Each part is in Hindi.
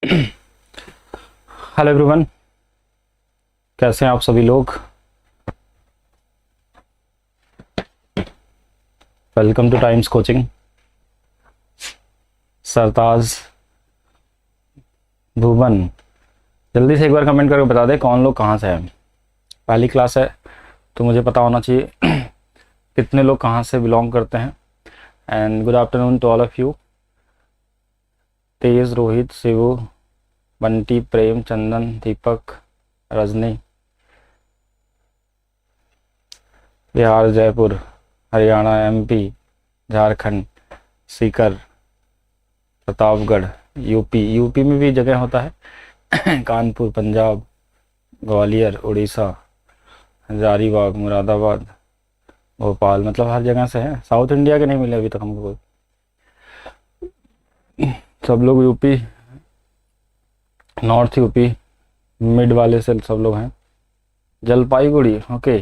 हेलो एवरीवन, कैसे हैं आप सभी लोग। Welcome to Times coaching. Sartaj, Bhuvan, जल्दी से एक बार कमेंट करके बता दे कौन लोग कहाँ से हैं। पहली क्लास है तो मुझे पता होना चाहिए कितने लोग कहाँ से बिलोंग करते हैं। And good afternoon to all of you. Tej, Rohit, Shivu, Bunty, Prem, Chandan, Deepak, Rajni, Bihar, Jaipur, Haryana, MP, Jharkhand, Sikar, Pratapgarh, UP में भी जगह होता है कानपुर, पंजाब, ग्वालियर, उड़ीसा, हजारीबाग, मुरादाबाद, भोपाल, मतलब हर जगह से है। साउथ इंडिया के नहीं मिले अभी तक हमको कोई। सब लोग यूपी, नॉर्थ यूपी, मिड वाले से सब लोग हैं। जलपाईगुड़ी, ओके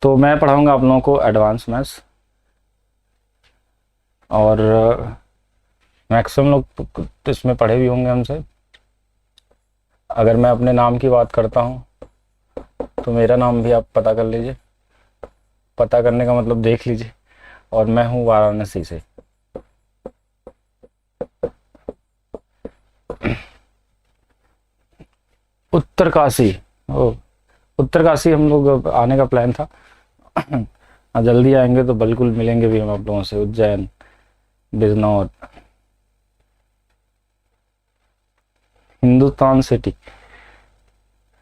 तो मैं पढ़ाऊंगा आप लोगों को एडवांस मैथ्स, और मैक्सिमम लोग तो इसमें पढ़े भी होंगे हमसे। अगर मैं अपने नाम की बात करता हूँ तो मेरा नाम भी आप पता कर लीजिए। पता करने का मतलब देख लीजिए। और मैं हूँ वाराणसी से। उत्तरकाशी, ओ उत्तरकाशी हम लोग आने का प्लान था जल्दी आएंगे तो बिल्कुल मिलेंगे भी हम आप लोगों से। उज्जैन, बिजनौर, हिंदुस्तान सिटी,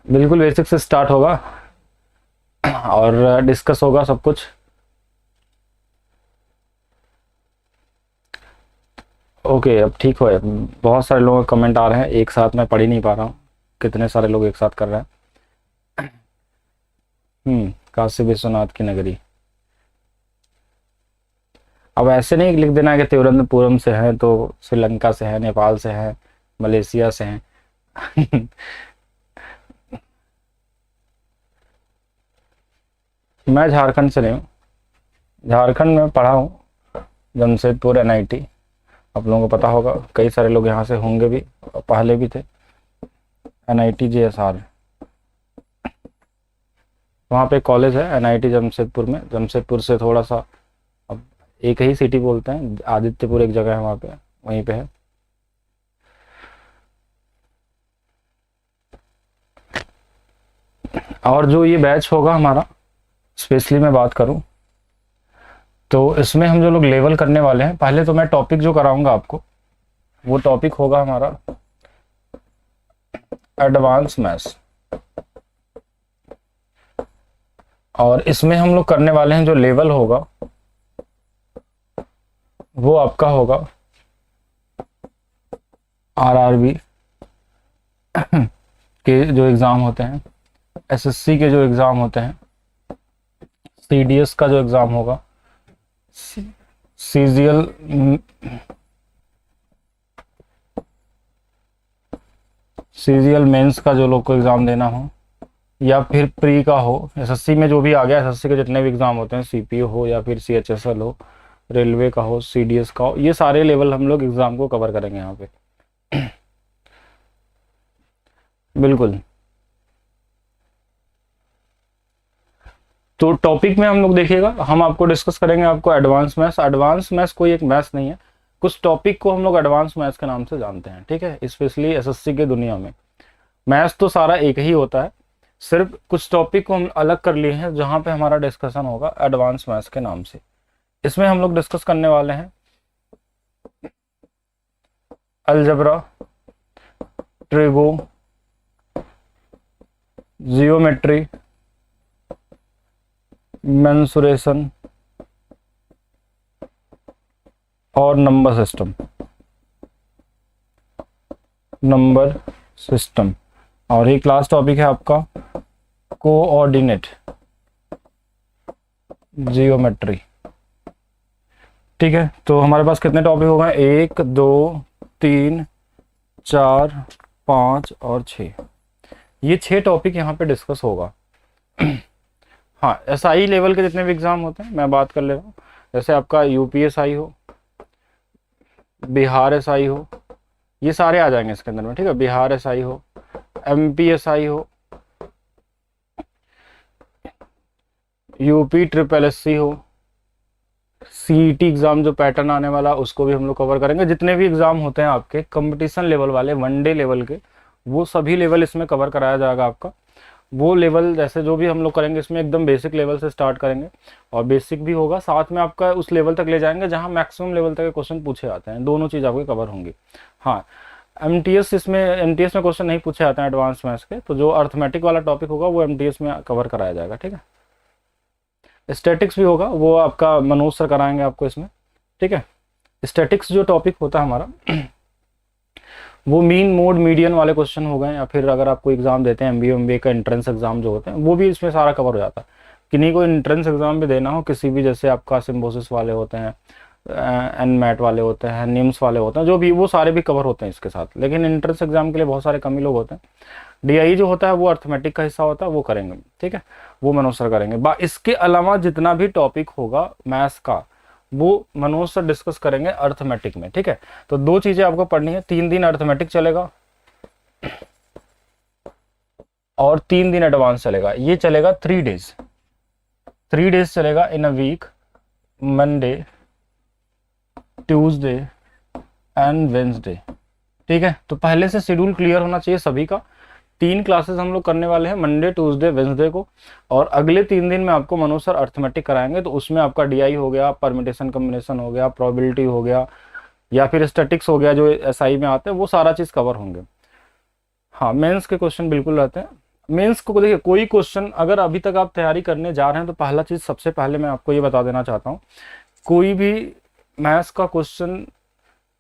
बिल्कुल बेसिक से स्टार्ट होगा और डिस्कस होगा सब कुछ। ओके, अब ठीक हो। बहुत सारे लोगों के कमेंट आ रहे हैं एक साथ, मैं पढ़ ही नहीं पा रहा हूँ कितने सारे लोग एक साथ कर रहे हैं। काशी विश्वनाथ की नगरी। अब ऐसे नहीं लिख देना कि तिरुवनंतपुरम से हैं तो श्रीलंका से हैं, नेपाल से हैं, मलेशिया से हैं मैं झारखंड से नहीं हूँ। झारखंड में पढ़ा हूँ, जमशेदपुर एनआईटी। आप लोगों को पता होगा, कई सारे लोग यहाँ से होंगे भी, पहले भी थे। एनआईटी जेएसआर, वहाँ पे कॉलेज है एनआईटी जमशेदपुर में। जमशेदपुर से थोड़ा सा, अब एक ही सिटी बोलते हैं, आदित्यपुर एक जगह है वहाँ पे, वहीं पे है। और जो ये बैच होगा हमारा, स्पेशली मैं बात करूं तो इसमें हम जो लोग लेवल करने वाले हैं, पहले तो मैं टॉपिक जो कराऊंगा आपको, वो टॉपिक होगा हमारा एडवांस मैथ्स। और इसमें हम लोग करने वाले हैं जो लेवल होगा वो आपका होगा आरआरबी के जो एग्ज़ाम होते हैं, एसएससी के जो एग्ज़ाम होते हैं, सीडीएस का जो एग्ज़ाम होगा, सीजीएल मेंस का जो लोग को एग्ज़ाम देना हो, या फिर प्री का हो, एसएससी में जो भी आ गया, एसएससी के जितने भी एग्ज़ाम होते हैं, सीपीओ हो या फिर सीएचएसएल हो, रेलवे का हो, सीडीएस का हो, ये सारे लेवल हम लोग एग्ज़ाम को कवर करेंगे यहाँ पे बिल्कुल। तो टॉपिक में हम लोग देखिएगा, हम आपको डिस्कस करेंगे आपको एडवांस मैथ्स। एडवांस मैथ्स कोई एक मैथ्स नहीं है, कुछ टॉपिक को हम लोग एडवांस मैथ्स के नाम से जानते हैं, ठीक है। स्पेशली एसएससी के दुनिया में मैथ्स तो सारा एक ही होता है, सिर्फ कुछ टॉपिक को हम अलग कर लिए हैं जहाँ पे हमारा डिस्कशन होगा एडवांस मैथ्स के नाम से। इसमें हम लोग डिस्कस करने वाले हैं अलजबरा, ट्रिगो, जियोमेट्री, मेंसुरेशन और नंबर सिस्टम। और ये क्लास टॉपिक है आपका कोऑर्डिनेट जियोमेट्री, ठीक है। तो हमारे पास कितने टॉपिक हो गए, 1 2 3 4 5 और 6, ये 6 टॉपिक यहाँ पे डिस्कस होगा हाँ, एसआई लेवल के जितने भी एग्जाम होते हैं मैं बात कर ले रहा हूँ, जैसे आपका यूपीएसआई हो, बिहार एसआई हो, ये सारे आ जाएंगे इसके अंदर में, ठीक है। बिहार एसआई हो, एमपीएसआई हो, यूपी ट्रिपल एससी हो, सीईटी एग्जाम जो पैटर्न आने वाला उसको भी हम लोग कवर करेंगे। जितने भी एग्जाम होते हैं आपके कंपटीशन लेवल वाले, वनडे लेवल के, वो सभी लेवल इसमें कवर कराया जाएगा आपका। वो लेवल जैसे जो भी हम लोग करेंगे इसमें एकदम बेसिक लेवल से स्टार्ट करेंगे, और बेसिक भी होगा साथ में आपका उस लेवल तक ले जाएंगे जहां मैक्सिमम लेवल तक के क्वेश्चन पूछे जाते हैं। दोनों चीज़ आपकी कवर होंगी। हाँ, एमटीएस में क्वेश्चन नहीं पूछे जाते हैं एडवांस मैथ्स के, तो जो अर्थमेटिक वाला टॉपिक होगा वो एमटीएस में कवर कराया जाएगा, ठीक है। स्टैटिक्स भी होगा, वो आपका मनोज सर कराएंगे आपको इसमें, ठीक है। स्टैटिक्स जो टॉपिक होता है हमारा वो मीन मोड मीडियन वाले क्वेश्चन हो गए, या फिर अगर आप कोई एग्जाम देते हैं एमबीए का एंट्रेंस एग्जाम जो होते हैं वो भी इसमें सारा कवर हो जाता है। किन्हीं को एंट्रेंस एग्जाम भी देना हो किसी भी, जैसे आपका सिम्बोसिस वाले होते हैं, एनमैट वाले होते हैं, निम्स वाले होते हैं, जो भी, वो सारे भी कवर होते हैं इसके साथ। लेकिन एंट्रेंस एग्जाम के लिए बहुत सारे कम ही लोग होते हैं। डीआई जो होता है वो अर्थमेटिक का हिस्सा होता है, वो करेंगे, ठीक है, वो मनोज सर करेंगे। इसके अलावा जितना भी टॉपिक होगा मैथ्स का वो मनोज सर डिस्कस करेंगे अर्थमेटिक में, ठीक है। तो दो चीजें आपको पढ़नी है, 3 दिन अर्थमेटिक चलेगा और 3 दिन एडवांस चलेगा। ये चलेगा 3 डेज, 3 डेज चलेगा in a week, Monday, Tuesday and Wednesday, ठीक है। तो पहले से शेड्यूल क्लियर होना चाहिए सभी का। 3 क्लासेस हम लोग करने वाले हैं, मंडे, ट्यूसडे, वेंसडे को, और अगले 3 दिन में आपको मनोज सर अर्थमेटिक कराएंगे। तो उसमें आपका डीआई हो गया, परमिटेशन कम्बिनेशन हो गया, प्रोबेबिलिटी हो गया, या फिर स्टैटिक्स हो गया जो एसआई में आते हैं, वो सारा चीज़ कवर होंगे। हाँ, मेंस के क्वेश्चन बिल्कुल रहते हैं। मेंस को देखिए, कोई क्वेश्चन अगर अभी तक आप तैयारी करने जा रहे हैं तो पहला चीज़ सबसे पहले मैं आपको ये बता देना चाहता हूँ, कोई भी मैथ्स का क्वेश्चन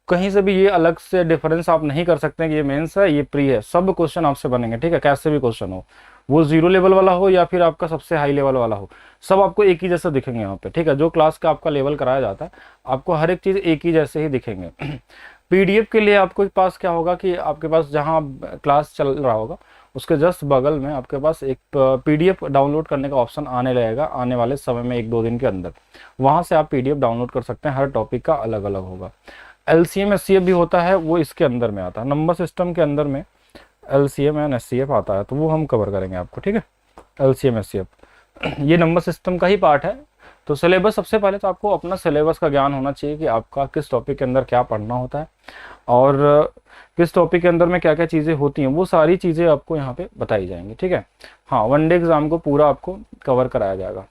कहीं से भी ये अलग से डिफरेंस आप नहीं कर सकते हैं कि ये मेंस है ये प्री है। सब क्वेश्चन आपसे बनेंगे, ठीक है, कैसे भी क्वेश्चन हो, वो 0 लेवल वाला हो या फिर आपका सबसे हाई लेवल वाला हो, सब आपको एक ही जैसे दिखेंगे यहाँ पे, ठीक है। जो क्लास का आपका लेवल कराया जाता है आपको हर एक चीज़ एक ही जैसे ही दिखेंगे। पीडीएफ के लिए आपके पास क्या होगा कि आपके पास जहाँ क्लास चल रहा होगा उसके जस्ट बगल में आपके पास एक पीडीएफ डाउनलोड करने का ऑप्शन आने लगेगा आने वाले समय में 1-2 दिन के अंदर। वहाँ से आप पीडीएफ डाउनलोड कर सकते हैं, हर टॉपिक का अलग अलग होगा। एलसीएम एससीएफ भी होता है, वो इसके अंदर में आता है, नंबर सिस्टम के अंदर में एलसीएम एंड एससीएफ आता है, तो वो हम कवर करेंगे आपको, ठीक है। एलसीएम एससीएफ ये नंबर सिस्टम का ही पार्ट है। तो सिलेबस, सबसे पहले तो आपको अपना सिलेबस का ज्ञान होना चाहिए कि आपका किस टॉपिक के अंदर क्या पढ़ना होता है और किस टॉपिक के अंदर में क्या क्या चीज़ें होती हैं, वो सारी चीज़ें आपको यहाँ पे बताई जाएंगी, ठीक है। हाँ, वनडे एग्जाम को पूरा आपको कवर कराया जाएगा।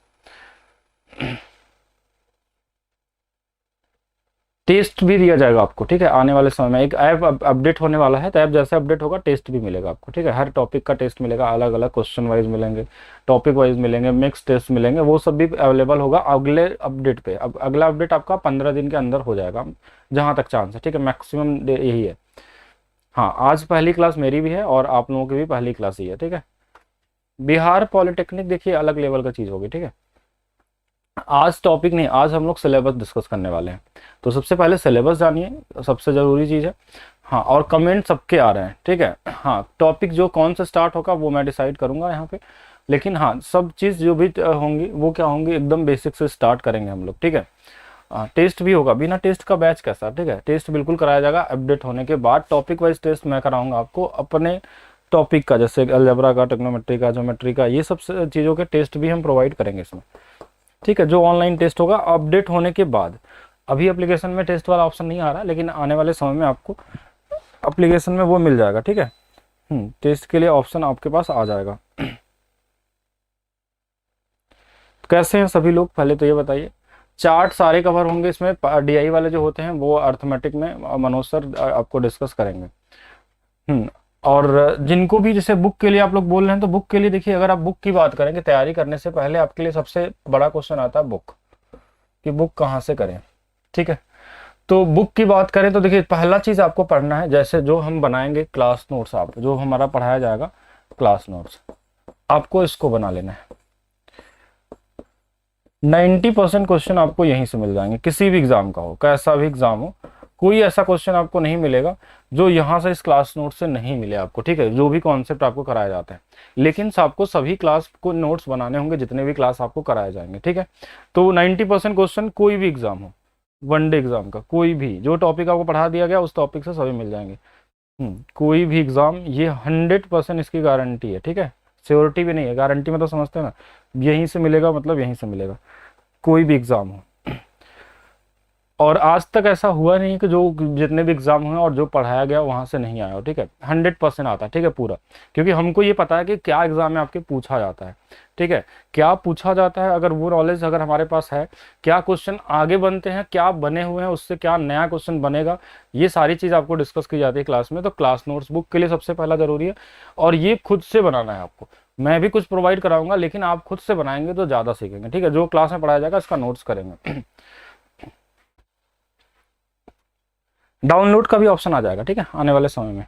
टेस्ट भी दिया जाएगा आपको, ठीक है। आने वाले समय में एक ऐप अपडेट होने वाला है, तो ऐप जैसे अपडेट होगा टेस्ट भी मिलेगा आपको, ठीक है। हर टॉपिक का टेस्ट मिलेगा, अलग अलग क्वेश्चन वाइज मिलेंगे, टॉपिक वाइज मिलेंगे, मिक्स टेस्ट मिलेंगे, वो सब भी अवेलेबल होगा अगले अपडेट पे। अब अगला अपडेट आपका 15 दिन के अंदर हो जाएगा जहाँ तक चांस है, ठीक है, मैक्सिमम यही है। हाँ, आज पहली क्लास मेरी भी है और आप लोगों की भी पहली क्लास ही है, ठीक है। बिहार पॉलिटेक्निक देखिए अलग लेवल का चीज़ होगी, ठीक है। आज टॉपिक नहीं, आज हम लोग सिलेबस डिस्कस करने वाले हैं। तो सबसे पहले सिलेबस जानिए, सबसे ज़रूरी चीज़ है। हाँ, और कमेंट सबके आ रहे हैं, ठीक है। हाँ, टॉपिक जो कौन सा स्टार्ट होगा वो मैं डिसाइड करूँगा यहाँ पे, लेकिन हाँ सब चीज़ जो भी होंगी वो क्या होंगी, एकदम बेसिक से स्टार्ट करेंगे हम लोग, ठीक है। टेस्ट भी होगा, बिना टेस्ट का बैच कैसा, ठीक है। टेस्ट बिल्कुल कराया जाएगा अपडेट होने के बाद। टॉपिक वाइज टेस्ट मैं कराऊंगा आपको अपने टॉपिक का, जैसे अलजेब्रा का, ट्रिग्नोमेट्री का, ज्योमेट्री का, ये सब चीज़ों के टेस्ट भी हम प्रोवाइड करेंगे इसमें, ठीक है। जो ऑनलाइन टेस्ट होगा अपडेट होने के बाद। अभी एप्लीकेशन में टेस्ट वाला ऑप्शन नहीं आ रहा, लेकिन आने वाले समय में आपको एप्लीकेशन में वो मिल जाएगा, ठीक है। टेस्ट के लिए ऑप्शन आपके पास आ जाएगा। कैसे हैं सभी लोग, पहले तो ये बताइए। चार्ट सारे कवर होंगे इसमें, डीआई वाले जो होते हैं वो अर्थमेटिक में मनोज सर आपको डिस्कस करेंगे। और जिनको भी जैसे बुक के लिए आप लोग बोल रहे हैं, तो बुक के लिए देखिए, अगर आप बुक की बात करेंगे तैयारी करने से पहले आपके लिए सबसे बड़ा क्वेश्चन आता है बुक, कि बुक कहाँ से करें, ठीक है। तो बुक की बात करें तो देखिए, पहला चीज़ आपको पढ़ना है, जैसे जो हम बनाएंगे क्लास नोट्स, आप जो हमारा पढ़ाया जाएगा क्लास नोट्स, आपको इसको बना लेना है। 90% क्वेश्चन आपको यहीं से मिल जाएंगे, किसी भी एग्जाम का हो, कैसा भी एग्जाम हो, कोई ऐसा क्वेश्चन आपको नहीं मिलेगा जो यहाँ से इस क्लास नोट से नहीं मिले आपको, ठीक है, जो भी कॉन्सेप्ट आपको कराया जाता है। लेकिन आपको सभी क्लास को नोट्स बनाने होंगे जितने भी क्लास आपको कराए जाएंगे, ठीक है। तो 90% क्वेश्चन कोई भी एग्जाम हो, वनडे एग्जाम का कोई भी जो टॉपिक आपको पढ़ा दिया गया उस टॉपिक से सभी मिल जाएंगे। कोई भी एग्जाम, ये 100% इसकी गारंटी है, ठीक है। श्योरिटी भी नहीं है, गारंटी में तो समझते हैं ना, यहीं से मिलेगा मतलब यहीं से मिलेगा, कोई भी एग्जाम हो। और आज तक ऐसा हुआ नहीं कि जो जितने भी एग्जाम हुए और जो पढ़ाया गया वहां से नहीं आया हो, ठीक है। 100% आता है, ठीक है, पूरा। क्योंकि हमको ये पता है कि क्या एग्जाम में आपके पूछा जाता है, ठीक है, क्या पूछा जाता है। अगर वो नॉलेज अगर हमारे पास है, क्या क्वेश्चन आगे बनते हैं, क्या बने हुए हैं, उससे क्या नया क्वेश्चन बनेगा, ये सारी चीज़ आपको डिस्कस की जाती है क्लास में। तो क्लास नोट्स बुक के लिए सबसे पहला जरूरी है, और ये खुद से बनाना है आपको। मैं भी कुछ प्रोवाइड कराऊंगा, लेकिन आप खुद से बनाएंगे तो ज़्यादा सीखेंगे, ठीक है। जो क्लास में पढ़ाया जाएगा इसका नोट्स करेंगे। डाउनलोड का भी ऑप्शन आ जाएगा, ठीक है, आने वाले समय में।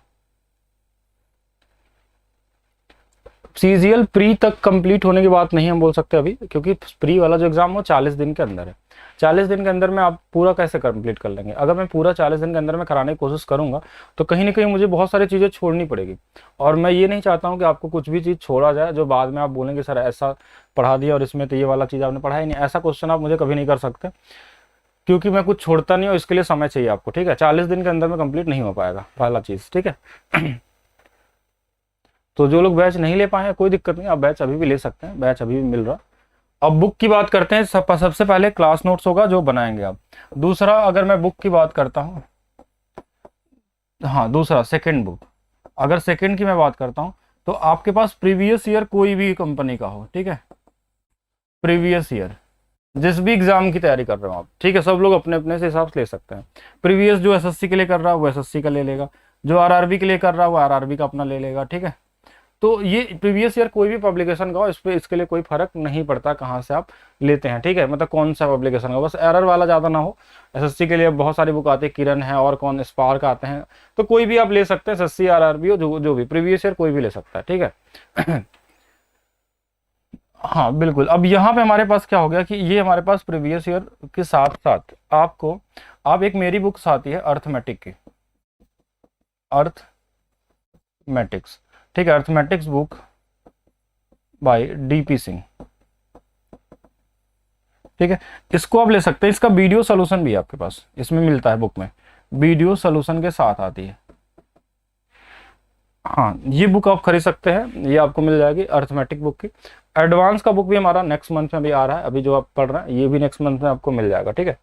सीजीएल प्री तक कंप्लीट होने की बात नहीं हम बोल सकते अभी, क्योंकि प्री वाला जो एग्जाम हो 40 दिन के अंदर है। 40 दिन के अंदर में आप पूरा कैसे कंप्लीट कर लेंगे? अगर मैं पूरा 40 दिन के अंदर में कराने की कोशिश करूंगा तो कहीं ना कहीं मुझे बहुत सारी चीज़ें छोड़नी पड़ेगी, और मैं ये नहीं चाहता हूँ कि आपको कुछ भी चीज़ छोड़ा जाए जो बाद में आप बोलेंगे सर ऐसा पढ़ा दिया और इसमें तो ये वाला चीज़ आपने पढ़ा ही नहीं। ऐसा क्वेश्चन आप मुझे कभी नहीं कर सकते, क्योंकि मैं कुछ छोड़ता नहीं और इसके लिए समय चाहिए आपको, ठीक है। 40 दिन के अंदर में कंप्लीट नहीं हो पाएगा पहला चीज़, ठीक है। तो जो लोग बैच नहीं ले पाए हैं कोई दिक्कत नहीं, आप बैच अभी भी ले सकते हैं, बैच अभी भी मिल रहा। अब बुक की बात करते हैं। सबसे पहले क्लास नोट्स होगा जो बनाएंगे आप। दूसरा, अगर मैं बुक की बात करता हूँ, हाँ दूसरा सेकंड बुक, अगर सेकंड की मैं बात करता हूँ तो आपके पास प्रीवियस ईयर कोई भी कंपनी का हो, ठीक है, प्रीवियस ईयर जिस भी एग्जाम की तैयारी कर रहे हो आप, ठीक है, सब लोग अपने अपने से हिसाब से ले सकते हैं। प्रीवियस जो एसएससी के लिए कर रहा है वो एसएससी का ले लेगा, जो आरआरबी के लिए कर रहा है वो आरआरबी का अपना ले लेगा, ठीक है। तो ये प्रीवियस ईयर कोई भी पब्लिकेशन का हो, इस पे इसके लिए कोई फर्क नहीं पड़ता कहाँ से आप लेते हैं, ठीक है, मतलब कौन सा पब्लिकेशन का, बस एरर वाला ज़्यादा ना हो। एसएससी के लिए बहुत सारी बुक आती है, किरण है और कौन स्पार्क आते हैं, तो कोई भी आप ले सकते हैं, एसएससी आरआरबी हो, जो भी प्रीवियस ईयर कोई भी ले सकता है, ठीक है। हाँ बिल्कुल। अब यहाँ पे हमारे पास क्या हो गया कि ये हमारे पास प्रीवियस ईयर के साथ साथ आपको, आप एक मेरी बुक्स आती है अर्थमेटिक की, अर्थमेटिक्स, ठीक है, arithmetics book by DP Singh, ठीक है, इसको आप ले सकते हैं। इसका वीडियो सोल्यूशन भी आपके पास इसमें मिलता है, बुक में वीडियो सोल्यूशन के साथ आती है। हाँ ये बुक आप खरीद सकते हैं, ये आपको मिल जाएगी अर्थमेटिक बुक की। एडवांस का बुक भी हमारा नेक्स्ट मंथ में भी आ रहा है, अभी जो आप पढ़ रहे हैं ये भी नेक्स्ट मंथ में आपको मिल जाएगा, ठीक है।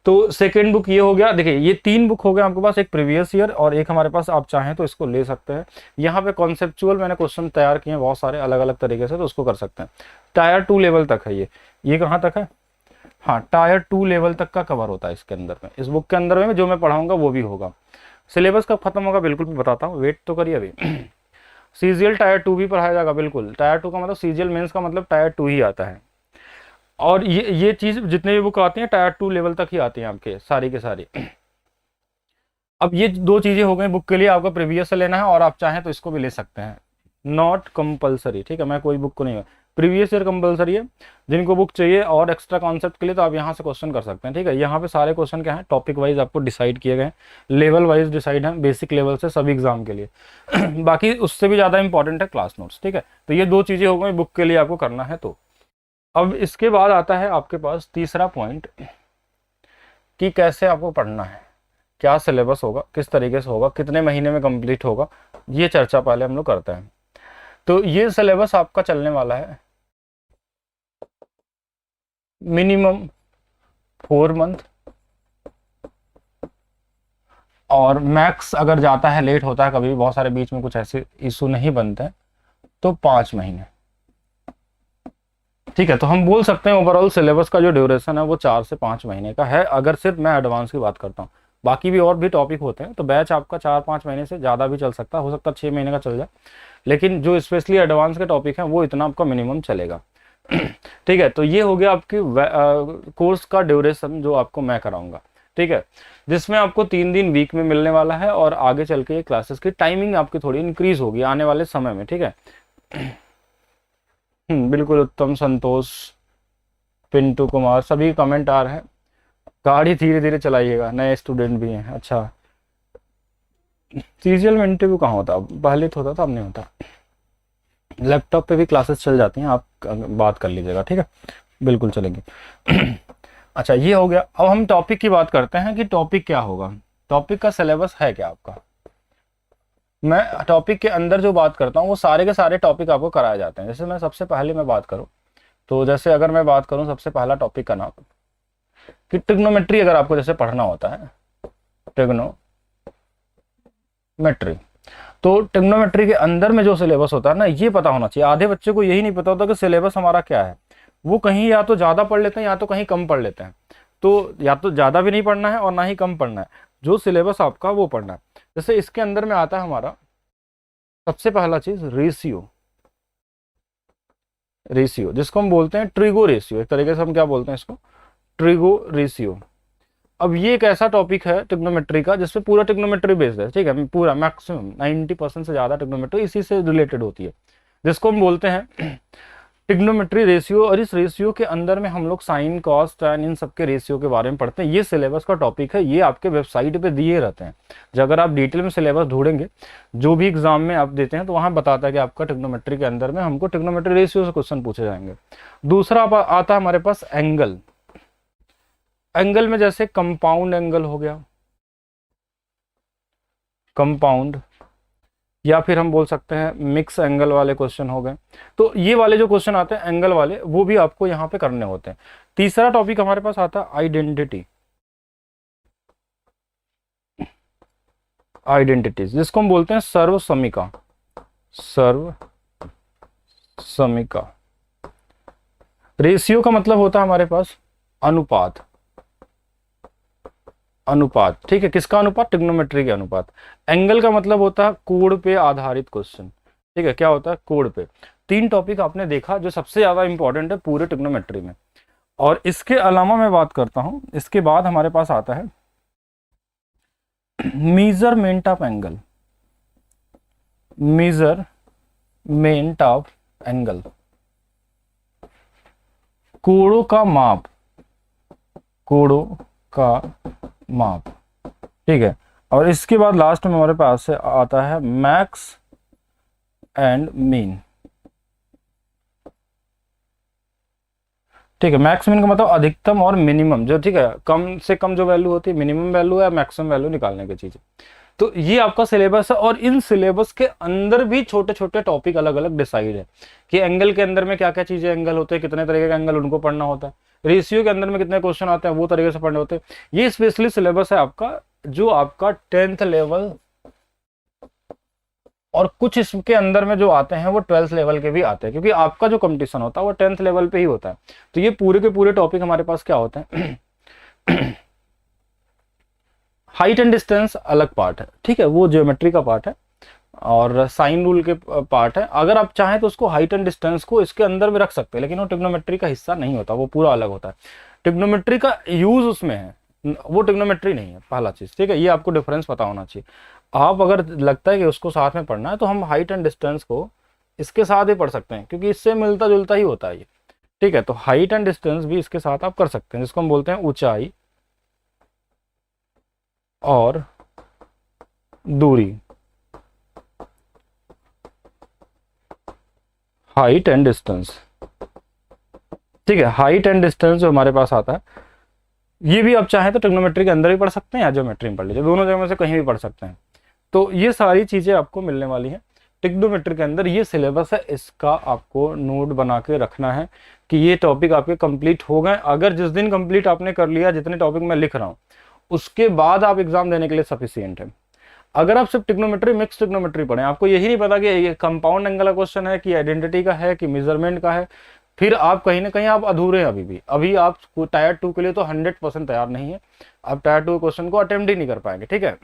तो सेकंड बुक ये हो गया। देखिए ये 3 बुक हो गया आपके पास, एक प्रीवियस ईयर और एक हमारे पास, आप चाहें तो इसको ले सकते हैं। यहाँ पे कॉन्सेप्चुअल मैंने क्वेश्चन तैयार किए हैं बहुत सारे अलग अलग तरीके से, तो उसको कर सकते हैं। टायर 2 लेवल तक है ये कहाँ तक है? हाँ टायर 2 लेवल तक का कवर होता है इसके अंदर में, इस बुक के अंदर में जो मैं पढ़ाऊंगा वो भी होगा। सिलेबस कब खत्म होगा बिल्कुल भी बताता हूँ, वेट तो करिए अभी। सीजीएल टायर 2 भी पढ़ाया जाएगा, बिल्कुल। टायर 2 का मतलब सीजीएल मेंस का मतलब टायर 2 ही आता है। और ये चीज़ जितने भी बुक आती हैं टायर 2 लेवल तक ही आती हैं आपके सारी के सारी। अब ये 2 चीज़ें हो गई बुक के लिए, आपको प्रीवियस से लेना है और आप चाहें तो इसको भी ले सकते हैं, नॉट कंपलसरी, ठीक है। मैं कोई बुक को नहीं, प्रीवियस ईयर कंपलसरी है। जिनको बुक चाहिए और एक्स्ट्रा कॉन्सेप्ट के लिए तो आप यहाँ से क्वेश्चन कर सकते हैं, ठीक है। यहाँ पे सारे क्वेश्चन क्या हैं, टॉपिक वाइज आपको डिसाइड किए गए हैं, लेवल वाइज डिसाइड है, बेसिक लेवल से सभी एग्जाम के लिए। बाकी उससे भी ज़्यादा इंपॉर्टेंट है क्लास नोट्स, ठीक है। तो ये 2 चीज़ें हो गई बुक के लिए आपको करना है। तो अब इसके बाद आता है आपके पास तीसरा पॉइंट कि कैसे आपको पढ़ना है, क्या सिलेबस होगा, किस तरीके से होगा, कितने महीने में कंप्लीट होगा, ये चर्चा पहले हम लोग करते हैं। तो ये सिलेबस आपका चलने वाला है मिनिमम 4 मंथ, और मैक्स अगर जाता है लेट होता है कभी, बहुत सारे बीच में कुछ ऐसे इशू नहीं बनते हैं तो 5 महीने, ठीक है। तो हम बोल सकते हैं ओवरऑल सिलेबस का जो ड्यूरेशन है वो 4 से 5 महीने का है, अगर सिर्फ मैं एडवांस की बात करता हूँ। बाकी भी और भी टॉपिक होते हैं, तो बैच आपका 4-5 महीने से ज़्यादा भी चल सकता है, हो सकता है 6 महीने का चल जाए, लेकिन जो स्पेशली एडवांस के टॉपिक हैं वो इतना आपका मिनिमम चलेगा। ठीक है, तो ये हो गया आपकी कोर्स का ड्यूरेशन जो आपको मैं कराऊंगा, ठीक है, जिसमें आपको 3 दिन वीक में मिलने वाला है, और आगे चल के ये क्लासेस की टाइमिंग आपकी थोड़ी इंक्रीज होगी आने वाले समय में, ठीक है। बिल्कुल उत्तम, संतोष, पिंटू कुमार, सभी कमेंट आ रहे हैं। गाड़ी धीरे धीरे चलाइएगा, नए स्टूडेंट भी हैं। अच्छा, सीरियल में इंटरव्यू कहाँ होता, पहले तो होता था, अब नहीं होता। लैपटॉप पे भी क्लासेस चल जाती हैं, आप बात कर लीजिएगा, ठीक है, बिल्कुल चलेंगे। अच्छा, ये हो गया। अब हम टॉपिक की बात करते हैं कि टॉपिक क्या होगा, टॉपिक का सिलेबस है क्या आपका। मैं टॉपिक के अंदर जो बात करता हूँ वो सारे के सारे टॉपिक आपको कराए जाते हैं। जैसे मैं सबसे पहले मैं बात करूँ तो, जैसे अगर मैं बात करूँ सबसे पहला टॉपिक का नाम कि ट्रिग्नोमेट्री, अगर आपको जैसे पढ़ना होता है ट्रिग्नोमेट्री, तो ट्रिग्नोमेट्री के अंदर में जो सिलेबस होता है ना, ये पता होना चाहिए। आधे बच्चे को यही नहीं पता होता कि सिलेबस हमारा क्या है। वो कहीं या तो ज़्यादा पढ़ लेते हैं या तो कहीं कम पढ़ लेते हैं। तो या तो ज़्यादा भी नहीं पढ़ना है और ना ही कम पढ़ना है, जो सिलेबस आपका वो पढ़ना है। जैसे इसके अंदर में आता है हमारा सबसे पहला चीज़ रेशियो, रेशियो जिसको हम बोलते हैं ट्रिगो रेशियो, एक तरीके से हम क्या बोलते हैं इसको, ट्रिगो रेशियो। अब ये एक ऐसा टॉपिक है ट्रिग्नोमेट्री का जिसपे पूरा ट्रिग्नोमेट्री बेस्ड है, ठीक है, पूरा मैक्सिमम 90% से ज़्यादा ट्रिग्नोमेट्री इसी से रिलेटेड होती है, जिसको हम बोलते हैं ट्रिग्नोमेट्री रेशियो। और इस रेशियो के अंदर में हम लोग साइन, कॉस, टैन, इन सब के रेशियो के बारे में पढ़ते हैं। ये सिलेबस का टॉपिक है, ये आपके वेबसाइट पे दिए रहते हैं। जो अगर आप डिटेल में सिलेबस ढूंढेंगे, जो भी एग्जाम में आप देते हैं, तो वहाँ बताता है कि आपका ट्रिग्नोमेट्री के अंदर में हमको ट्रिग्नोमेट्री रेशियो से क्वेश्चन पूछे जाएंगे। दूसरा आता है हमारे पास एंगल। एंगल में जैसे कंपाउंड एंगल हो गया, कंपाउंड, या फिर हम बोल सकते हैं मिक्स एंगल वाले क्वेश्चन हो गए। तो ये वाले जो क्वेश्चन आते हैं एंगल वाले, वो भी आपको यहाँ पे करने होते हैं। तीसरा टॉपिक हमारे पास आता है आइडेंटिटी, आइडेंटिटीज, जिसको हम बोलते हैं सर्वसमीका, सर्वसमीका। रेशियो का मतलब होता है हमारे पास अनुपात, अनुपात, ठीक है, किसका अनुपात, ट्रिग्नोमेट्री के अनुपात। एंगल का मतलब होता है कोण पे आधारित क्वेश्चन, ठीक है, क्या होता है, कोण पे। तीन टॉपिक आपने देखा जो सबसे ज्यादा इंपॉर्टेंट है पूरे ट्रिग्नोमेट्री में। और इसके अलावा मैं बात करता हूं, इसके बाद हमारे पास आता है measurement of angle, measurement of angle, कोणों का माप, कोणों का माप, ठीक है। और इसके बाद लास्ट में हमारे पास आता है मैक्स एंड मीन, ठीक है। मैक्स मीन का मतलब अधिकतम और मिनिमम, जो, ठीक है, कम से कम जो वैल्यू होती है मिनिमम वैल्यू है, मैक्सिमम वैल्यू निकालने की चीज है। तो ये आपका सिलेबस है। और इन सिलेबस के अंदर भी छोटे छोटे टॉपिक अलग अलग डिसाइड है कि एंगल के अंदर में क्या क्या चीजें एंगल होते हैं, कितने तरीके का एंगल उनको पढ़ना होता है। रेशियो के अंदर में कितने क्वेश्चन आते हैं वो तरीके से पढ़ने होते हैं। ये स्पेशली सिलेबस है आपका, जो आपका 10th लेवल, और कुछ इसके अंदर में जो आते हैं वो 12th लेवल के भी आते हैं, क्योंकि आपका जो कंपटीशन होता है वो 10th लेवल पे ही होता है। तो ये पूरे के पूरे टॉपिक हमारे पास क्या होते हैं हाइट एंड डिस्टेंस अलग पार्ट है, ठीक है, वो ज्योमेट्री का पार्ट है और साइन रूल के पार्ट है। अगर आप चाहें तो उसको हाइट एंड डिस्टेंस को इसके अंदर में रख सकते हैं, लेकिन वो ट्रिग्नोमेट्री का हिस्सा नहीं होता, वो पूरा अलग होता है। ट्रिग्नोमेट्री का यूज उसमें है, वो ट्रिग्नोमेट्री नहीं है, पहला चीज, ठीक है, ये आपको डिफरेंस पता होना चाहिए। आप अगर लगता है कि उसको साथ में पढ़ना है तो हम हाइट एंड डिस्टेंस को इसके साथ ही पढ़ सकते हैं, क्योंकि इससे मिलता जुलता ही होता है ये, ठीक है। तो हाइट एंड डिस्टेंस भी इसके साथ आप कर सकते हैं, जिसको हम बोलते हैं ऊंचाई और दूरी, हाइट एंड डिस्टेंस, ठीक है। हाइट एंड डिस्टेंस जो हमारे पास आता है, ये भी आप चाहें तो ट्रिग्नोमेट्री के अंदर भी पढ़ सकते हैं या ज्योमेट्री में पढ़ लीजिए, दोनों जगह में से कहीं भी पढ़ सकते हैं। तो ये सारी चीजें आपको मिलने वाली हैं ट्रिग्नोमेट्री के अंदर। ये सिलेबस है, इसका आपको नोट बना के रखना है कि ये टॉपिक आपके कंप्लीट हो गए। अगर जिस दिन कंप्लीट आपने कर लिया, जितने टॉपिक मैं लिख रहा हूँ, उसके बाद आप एग्जाम देने के लिए सफिशियंट है। अगर आप सिर्फ ट्रिग्नोमेट्री, मिक्स ट्रिग्नोमेट्री पढ़ें, आपको यही नहीं पता कि ये कंपाउंड एंगल का क्वेश्चन है कि आइडेंटिटी का है कि मेजरमेंट का है, फिर आप कहीं ना कहीं आप अधूरे हैं अभी भी। अभी आप टायर 2 के लिए तो 100% तैयार नहीं है, आप टायर 2 क्वेश्चन को अटेम्प्ट ही नहीं कर पाएंगे, ठीक है।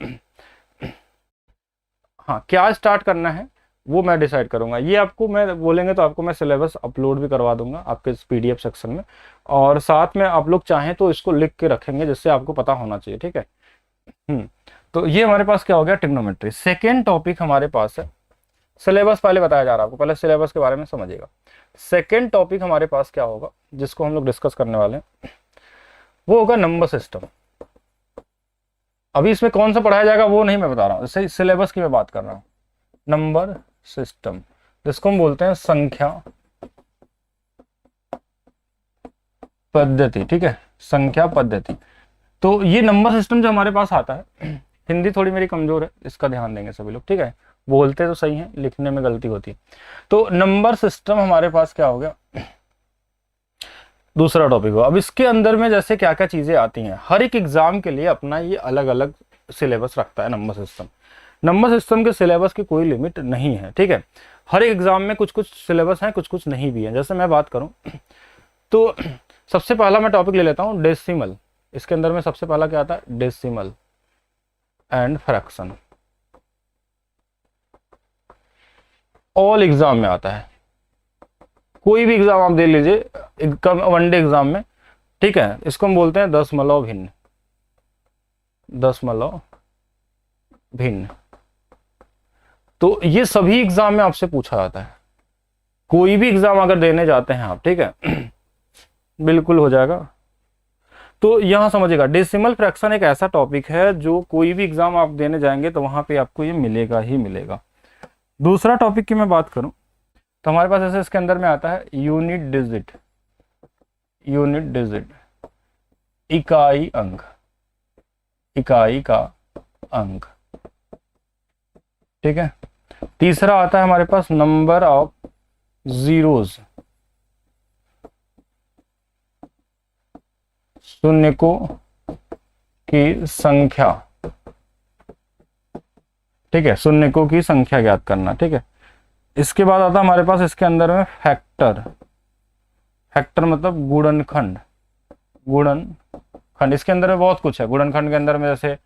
हाँ, क्या स्टार्ट करना है वो मैं डिसाइड करूंगा, ये आपको मैं बोलेंगे तो आपको मैं सिलेबस अपलोड भी करवा दूंगा आपके इस PDF सेक्शन में, और साथ में आप लोग चाहें तो इसको लिख के रखेंगे, जिससे आपको पता होना चाहिए, ठीक है। तो ये हमारे पास क्या हो गया, ट्रिग्नोमेट्री। सेकेंड टॉपिक हमारे पास है, सिलेबस पहले बताया जा रहा है आपको, पहले सिलेबस के बारे में समझिएगा। सेकेंड टॉपिक हमारे पास क्या होगा जिसको हम लोग डिस्कस करने वाले हैं, वो होगा नंबर सिस्टम। अभी इसमें कौन सा पढ़ाया जाएगा वो नहीं मैं बता रहा हूँ, इससे सिलेबस की मैं बात कर रहा हूँ। नंबर सिस्टम जिसको हम बोलते हैं संख्या पद्धति, ठीक है, संख्या पद्धति। तो ये नंबर सिस्टम जो हमारे पास आता है, हिंदी थोड़ी मेरी कमजोर है, इसका ध्यान देंगे सभी लोग, ठीक है, बोलते तो सही है, लिखने में गलती होती है। तो नंबर सिस्टम हमारे पास क्या हो गया, दूसरा टॉपिक हो। अब इसके अंदर में जैसे क्या क्या चीजें आती हैं, हर एक एग्जाम के लिए अपना ये अलग अलग सिलेबस रखता है नंबर सिस्टम। नंबर सिस्टम के सिलेबस की कोई लिमिट नहीं है, ठीक है, हर एक एग्जाम में कुछ कुछ सिलेबस है, कुछ कुछ नहीं भी है। जैसे मैं बात करूं तो सबसे पहला मैं टॉपिक ले लेता हूं डेसिमल। इसके अंदर में सबसे पहला क्या आता है, decimal and fraction. All exam में आता है, कोई भी एग्जाम आप दे लीजिए वनडे एग्जाम में, ठीक है, इसको हम बोलते हैं दशमलव भिन्न, दशमलव भिन्न। तो ये सभी एग्जाम में आपसे पूछा जाता है, कोई भी एग्जाम अगर देने जाते हैं आप, ठीक है, बिल्कुल हो जाएगा। तो यहां समझिएगा डेसिमल फ्रैक्शन एक ऐसा टॉपिक है जो कोई भी एग्जाम आप देने जाएंगे तो वहां पे आपको ये मिलेगा ही मिलेगा। दूसरा टॉपिक की मैं बात करूं तो हमारे पास ऐसे इसके अंदर में आता है यूनिट डिजिट, यूनिट डिजिट, इकाई अंक, इकाई का अंक, ठीक है। तीसरा आता है हमारे पास नंबर ऑफ जीरोज, शून्यकों की संख्या, ठीक है, शून्यकों की संख्या ज्ञात करना, ठीक है। इसके बाद आता है हमारे पास इसके अंदर में फैक्टर, फैक्टर मतलब गुणनखंड, गुणनखंड। इसके अंदर में बहुत कुछ है गुणनखंड के अंदर में, जैसे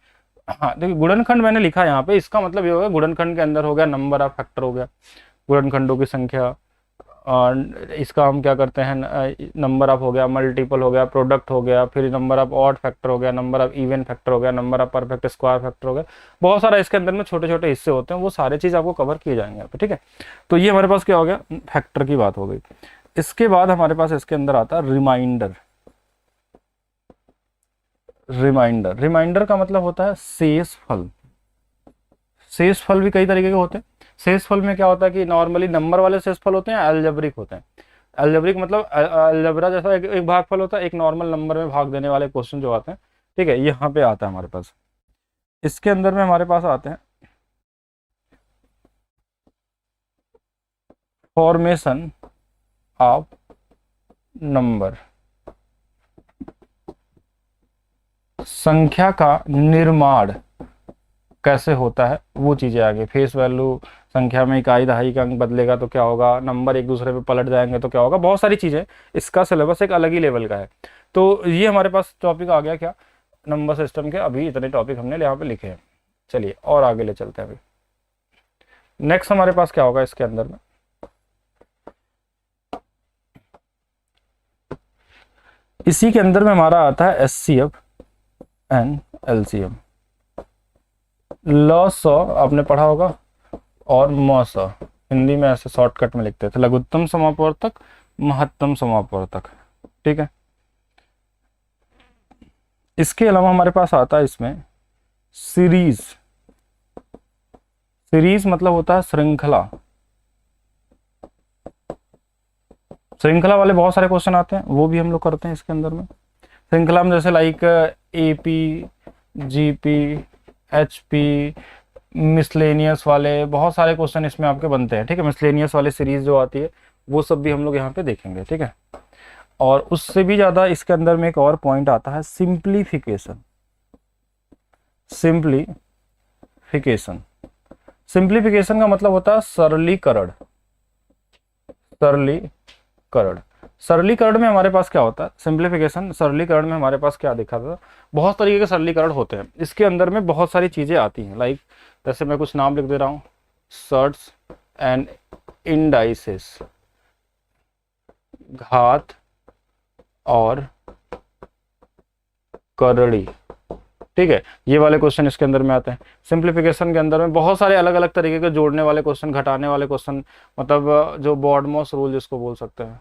हाँ देखिए गुणनखंड मैंने लिखा है यहाँ पे, इसका मतलब ये होगा गुणनखंड के अंदर हो गया नंबर ऑफ फैक्टर, हो गया गुणनखंडों की संख्या। और इसका हम क्या करते हैं, नंबर ऑफ हो गया, मल्टीपल हो गया, प्रोडक्ट हो गया, फिर नंबर ऑफ ऑड फैक्टर हो गया, नंबर ऑफ इवन फैक्टर हो गया, number of perfect square factor हो गया। बहुत सारा इसके अंदर में छोटे छोटे हिस्से होते हैं, वो सारे चीज आपको कवर किए जाएंगे यहाँ पे, ठीक है। तो ये हमारे पास क्या हो गया, फैक्टर की बात हो गई। इसके बाद हमारे पास इसके अंदर आता है रिमाइंडर, रिमाइंडर, रिमाइंडर का मतलब होता है शेष फल। शेष फल भी कई तरीके के होते हैं। शेष फल में क्या होता है कि नॉर्मली नंबर वाले शेष फल होते हैं, अलजेब्रिक होते हैं। अलजेब्रिक मतलब अलजेब्रा जैसा एक भागफल होता है, एक नॉर्मल नंबर में भाग देने वाले क्वेश्चन जो आते हैं, ठीक है, यहाँ पे आता है हमारे पास। इसके अंदर में हमारे पास आते हैं फॉर्मेशन ऑफ नंबर, संख्या का निर्माण कैसे होता है वो चीजें आगे। फेस वैल्यू, संख्या में इकाई दहाई का अंक बदलेगा तो क्या होगा, नंबर एक दूसरे पे पलट जाएंगे तो क्या होगा, बहुत सारी चीजें। इसका सिलेबस एक अलग ही लेवल का है। तो ये हमारे पास टॉपिक आ गया क्या, नंबर सिस्टम के। अभी इतने टॉपिक हमने यहाँ पे लिखे हैं। चलिए और आगे ले चलते हैं। अभी नेक्स्ट हमारे पास क्या होगा इसके अंदर में, इसी के अंदर में हमारा आता है HCF एंड LCM। लॉ आपने पढ़ा होगा और मॉस, हिंदी में ऐसे शॉर्टकट में लिखते थे, लघुत्तम समापवर्तक, महत्तम समापवर्तक, ठीक है। इसके अलावा हमारे पास आता है इसमें सीरीज, सीरीज मतलब होता है श्रृंखला। श्रृंखला वाले बहुत सारे क्वेश्चन आते हैं, वो भी हम लोग करते हैं इसके अंदर में। श्रृंखला में जैसे like AP, GP, HP, miscellaneous वाले बहुत सारे क्वेश्चन इसमें आपके बनते हैं, ठीक है। मिसलेनियस वाले सीरीज जो आती है वो सब भी हम लोग यहाँ पे देखेंगे, ठीक है। और उससे भी ज्यादा इसके अंदर में एक और पॉइंट आता है सिंप्लीफिकेशन, सिंप्लीफिकेशन। सिंप्लीफिकेशन का मतलब होता है सरलीकरण, सरलीकरण। सरलीकरण में हमारे पास क्या होता है, सिंप्लीफिकेशन, सरलीकरण में हमारे पास क्या दिखा था, बहुत तरीके के सरलीकरण होते हैं। इसके अंदर में बहुत सारी चीजें आती हैं, लाइक जैसे मैं कुछ नाम लिख दे रहा हूं, सर्ट्स एंड इंडाइसेस, घात और करड़ी, ठीक है। ये वाले क्वेश्चन इसके अंदर में आते हैं। सिंप्लीफिकेशन के अंदर में बहुत सारे अलग अलग तरीके के जोड़ने वाले क्वेश्चन, घटाने वाले क्वेश्चन, मतलब जो बॉडमॉस रूल जिसको बोल सकते हैं,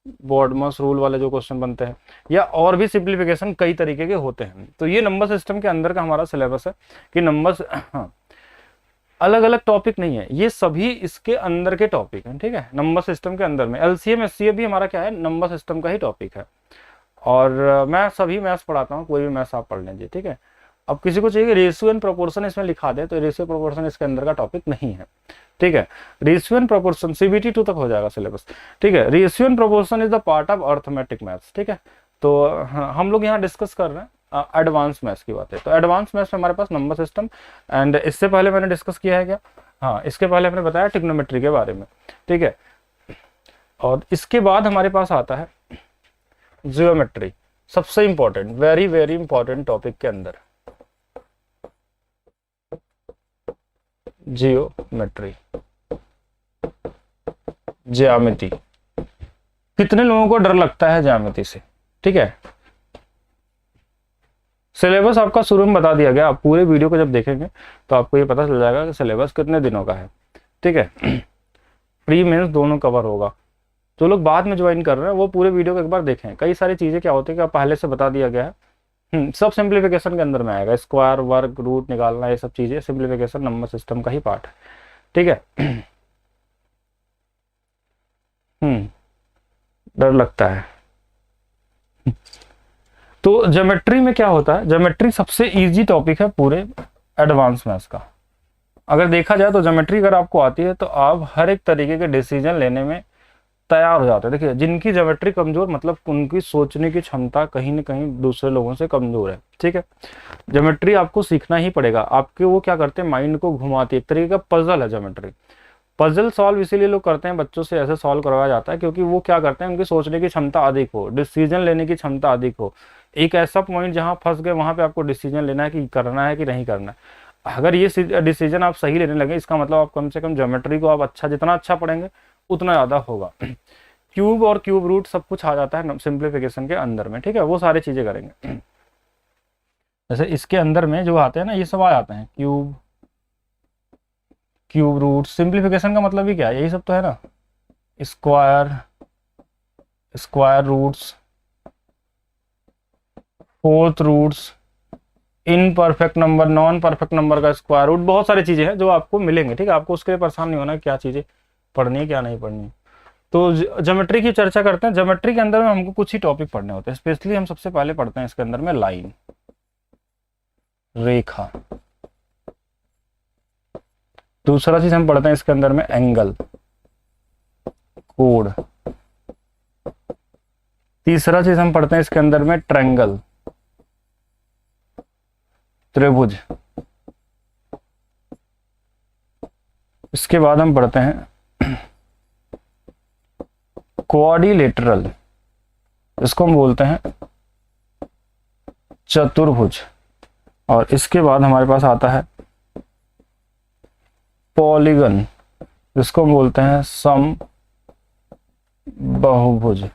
बॉडमस रूल वाले जो क्वेश्चन बनते हैं, या और भी सिंप्लीफिकेशन कई तरीके के होते हैं। तो ये नंबर सिस्टम के अंदर का हमारा सिलेबस है कि नंबर, हाँ, अलग अलग टॉपिक नहीं है, ये सभी इसके अंदर के टॉपिक हैं, ठीक है। नंबर सिस्टम के अंदर में एलसीएम एचसीएफ भी हमारा क्या है, नंबर सिस्टम का ही टॉपिक है। और मैं सभी मैथ्स पढ़ाता हूँ, कोई भी मैथ्स आप पढ़ लीजिए, ठीक है। अब किसी को चाहिए कि रेशियो एंड प्रोपोर्शन इसमें लिखा दे, तो रेशियो प्रोपोर्शन इसके अंदर का टॉपिक नहीं है, ठीक है। रेशियो एंड प्रोपोर्शन CBT 2 तक हो जाएगा सिलेबस, ठीक है। Ratio and proportion is the part of arithmetic maths, ठीक है। तो हम लोग यहाँ डिस्कस कर रहे हैं एडवांस मैथ्स की बात है। तो एडवांस मैथ्स में हमारे पास नंबर सिस्टम, एंड इससे पहले मैंने डिस्कस किया है क्या, हाँ, इसके पहले हमने बताया ट्रिग्नोमेट्री के बारे में, ठीक है। और इसके बाद हमारे पास आता है जियोमेट्री, सबसे important, very very important topic के अंदर जियोमेट्री, ज्यामिति। कितने लोगों को डर लगता है ज्यामिति से, ठीक है। सिलेबस आपका शुरू में बता दिया गया, आप पूरे वीडियो को जब देखेंगे तो आपको ये पता चल जाएगा कि सिलेबस कितने दिनों का है, ठीक है। प्री मेंस दोनों कवर होगा। जो लोग बाद में ज्वाइन कर रहे हैं वो पूरे वीडियो को एक बार देखें। कई सारी चीजें क्या होती है कि पहले से बता दिया गया है, सब सिंप्लीफिकेशन के अंदर में आएगा। स्क्वायर, वर्ग, रूट निकालना, ये सब चीजें सिंप्लीफिकेशन नंबर सिस्टम का ही पार्ट है, ठीक है। डर लगता है। तो ज्योमेट्री में क्या होता है, ज्योमेट्री सबसे इजी टॉपिक है पूरे एडवांस मैथ्स का। अगर देखा जाए तो ज्योमेट्री अगर आपको आती है तो आप हर एक तरीके के डिसीजन लेने में तैयार हो जाते हैं। देखिए, जिनकी ज्योमेट्री कमजोर, मतलब उनकी सोचने की क्षमता कहीं ना कहीं दूसरे लोगों से कमजोर है, ठीक है। ज्योमेट्री आपको सीखना ही पड़ेगा। आपके वो क्या करते हैं, माइंड को घुमाती है, एक तरीके का पजल है ज्योमेट्री। पजल सॉल्व इसीलिए लोग करते हैं, बच्चों से ऐसे सॉल्व करवाया जाता है क्योंकि वो क्या करते हैं, उनकी सोचने की क्षमता अधिक हो, डिसीजन लेने की क्षमता अधिक हो। एक ऐसा पॉइंट जहां फंस गए वहां पे आपको डिसीजन लेना है कि करना है कि नहीं करना है। अगर ये डिसीजन आप सही लेने लगे, इसका मतलब आप कम से कम ज्योमेट्री को आप अच्छा, जितना अच्छा पढ़ेंगे उतना ज्यादा होगा। क्यूब और क्यूब रूट सब कुछ आ जाता है सिंप्लीफिकेशन के अंदर में, ठीक है। वो सारी चीजें करेंगे। जैसे इसके अंदर में जो आते हैं ना, ये सब आ जाते हैं, क्यूब, क्यूब रूट। सिंप्लीफिकेशन का मतलब ही क्या है, यही सब तो है ना। Square, square roots, fourth roots, imperfect number, non perfect number का स्क्वायर रूट, बहुत सारी चीजें हैं जो आपको मिलेंगे, ठीक है। आपको उसके लिए परेशान नहीं होना क्या चीजें पढ़नी है क्या नहीं पढ़नी है। तो ज्योमेट्री की चर्चा करते हैं। ज्योमेट्री के अंदर में हमको कुछ ही टॉपिक पढ़ने होते हैं। स्पेशली हम सबसे पहले पढ़ते हैं इसके अंदर में लाइन, रेखा। दूसरा चीज हम पढ़ते हैं इसके अंदर में एंगल, कोण। तीसरा चीज हम पढ़ते हैं इसके अंदर में ट्रायंगल, त्रिभुज। इसके बाद हम पढ़ते हैं क्वाड्रिलेटरल, इसको हम बोलते हैं चतुर्भुज। और इसके बाद हमारे पास आता है पॉलीगन, जिसको हम बोलते हैं सम बहुभुज।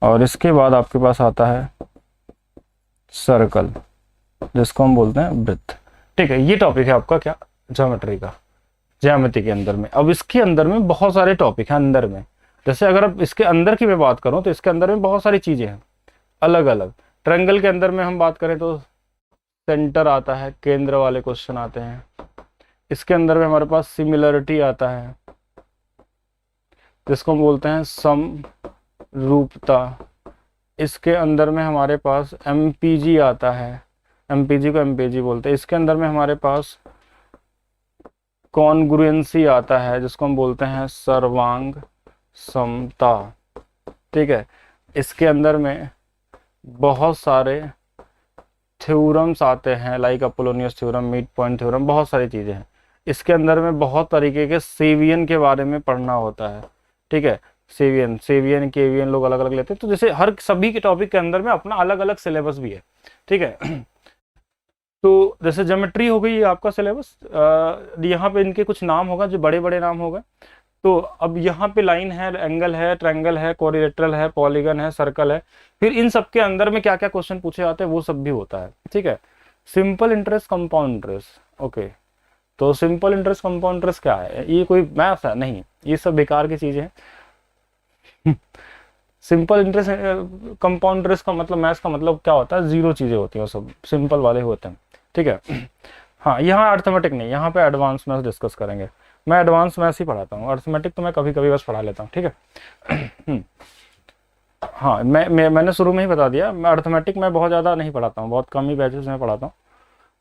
और इसके बाद आपके पास आता है सर्कल, जिसको हम बोलते हैं वृत्त, ठीक है। ये टॉपिक है आपका क्या, ज्योमेट्री का, ज्यामिति के अंदर में। अब इसके अंदर में बहुत सारे टॉपिक हैं अंदर में। जैसे अगर अब इसके अंदर की मैं बात करूं तो इसके अंदर में बहुत सारी चीजें हैं अलग अलग। ट्रायंगल के अंदर में हम बात करें तो सेंटर आता है, केंद्र वाले क्वेश्चन आते हैं। इसके अंदर में हमारे पास सिमिलरिटी आता है, जिसको हम बोलते हैं समरूपता। इसके अंदर में हमारे पास MPG आता है, MPG को MPG बोलते हैं। इसके अंदर में हमारे पास कॉन्ग्रुएंसी आता है, जिसको हम बोलते हैं सर्वांग समता, ठीक है। इसके अंदर में बहुत सारे थ्योरम्स आते हैं, like Apollonius theorem, mid point theorem, बहुत सारी चीजें हैं। इसके अंदर में बहुत तरीके के सेवियन के बारे में पढ़ना होता है, ठीक है। सेवियन केवियन लोग अलग अलग लेते हैं। तो जैसे हर सभी के टॉपिक के अंदर में अपना अलग अलग सिलेबस भी है, ठीक है। तो जैसे ज्योमेट्री हो गई आपका सिलेबस, यहाँ पे इनके कुछ नाम होगा जो बड़े बड़े नाम होगा। तो अब यहाँ पे लाइन है, एंगल है, ट्रायंगल है, क्वाड्रिलेटरल है, पॉलीगन है, सर्कल है। फिर इन सब के अंदर में क्या क्या क्वेश्चन पूछे जाते हैं वो सब भी होता है, ठीक है। Simple interest, compound interest, okay. तो सिंपल इंटरेस्ट, कंपाउंड इंटरेस्ट क्या है, ये कोई मैथ्स है नहीं, ये सब बेकार की चीजें हैं। सिंपल इंटरेस्ट, कंपाउंड इंटरेस्ट का मतलब, मैथ्स का मतलब क्या होता है, जीरो चीज़ें होती हैं, सब सिंपल वाले होते हैं, ठीक है। हाँ, यहाँ अर्थमेटिक नहीं, यहाँ पे एडवांस मैथ्स डिस्कस करेंगे। मैं एडवांस मैथ्स ही पढ़ाता हूँ, अर्थमेटिक तो मैं कभी कभी बस पढ़ा लेता हूँ, ठीक है। हाँ, मैंने शुरू में ही बता दिया, मैं अर्थमेटिक में बहुत ज़्यादा नहीं पढ़ाता हूँ, बहुत कम ही बैचेस में पढ़ाता हूँ,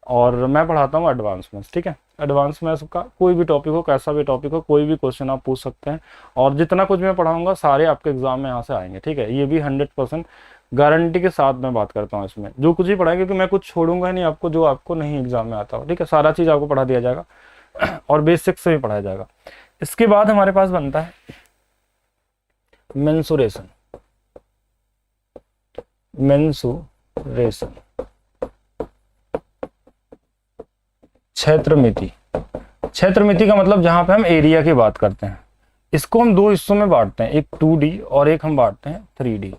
और मैं पढ़ाता हूँ एडवांस मैथ्स, ठीक है। एडवांस मैथ्स का कोई भी टॉपिक हो, कैसा भी टॉपिक हो, कोई भी क्वेश्चन आप पूछ सकते हैं, और जितना कुछ मैं पढ़ाऊंगा सारे आपके एग्जाम में यहाँ से आएंगे, ठीक है। ये भी 100% गारंटी के साथ मैं बात करता हूँ इसमें, जो कुछ भी पढ़ाएंगे, क्योंकि मैं कुछ छोड़ूंगा नहीं आपको जो आपको नहीं एग्जाम में आता हो, ठीक है। सारा चीज़ आपको पढ़ा दिया जाएगा और बेसिक से भी पढ़ाया जाएगा। इसके बाद हमारे पास बनता है मेंसुरेशन। मेंसुरेशन, क्षेत्रमिति। क्षेत्रमिति का मतलब जहां पे हम एरिया की बात करते हैं। इसको हम दो हिस्सों में बांटते हैं, एक 2D और एक हम बांटते हैं 3D।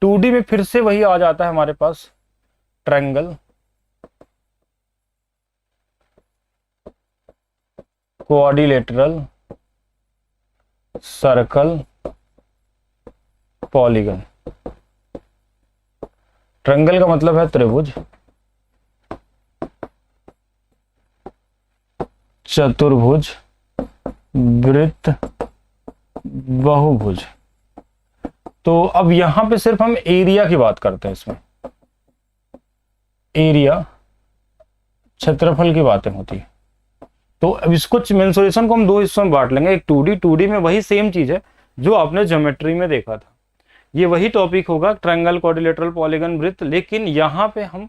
2D में फिर से वही आ जाता है हमारे पास, triangle, quadrilateral, circle, polygon. Triangle का मतलब है त्रिभुज, चतुर्भुज, वृत्त, बहुभुज। तो अब यहां पे सिर्फ हम एरिया की बात करते हैं, इसमें एरिया, क्षेत्रफल की बातें होती है। तो अब इसको मेंसुरेशन को हम दो हिस्सों में बांट लेंगे, एक 2D में वही सेम चीज है जो आपने ज्योमेट्री में देखा था, ये वही टॉपिक होगा, ट्रायंगल, क्वाड्रिलेटरल, पॉलीगन, वृत्त, लेकिन यहाँ पे हम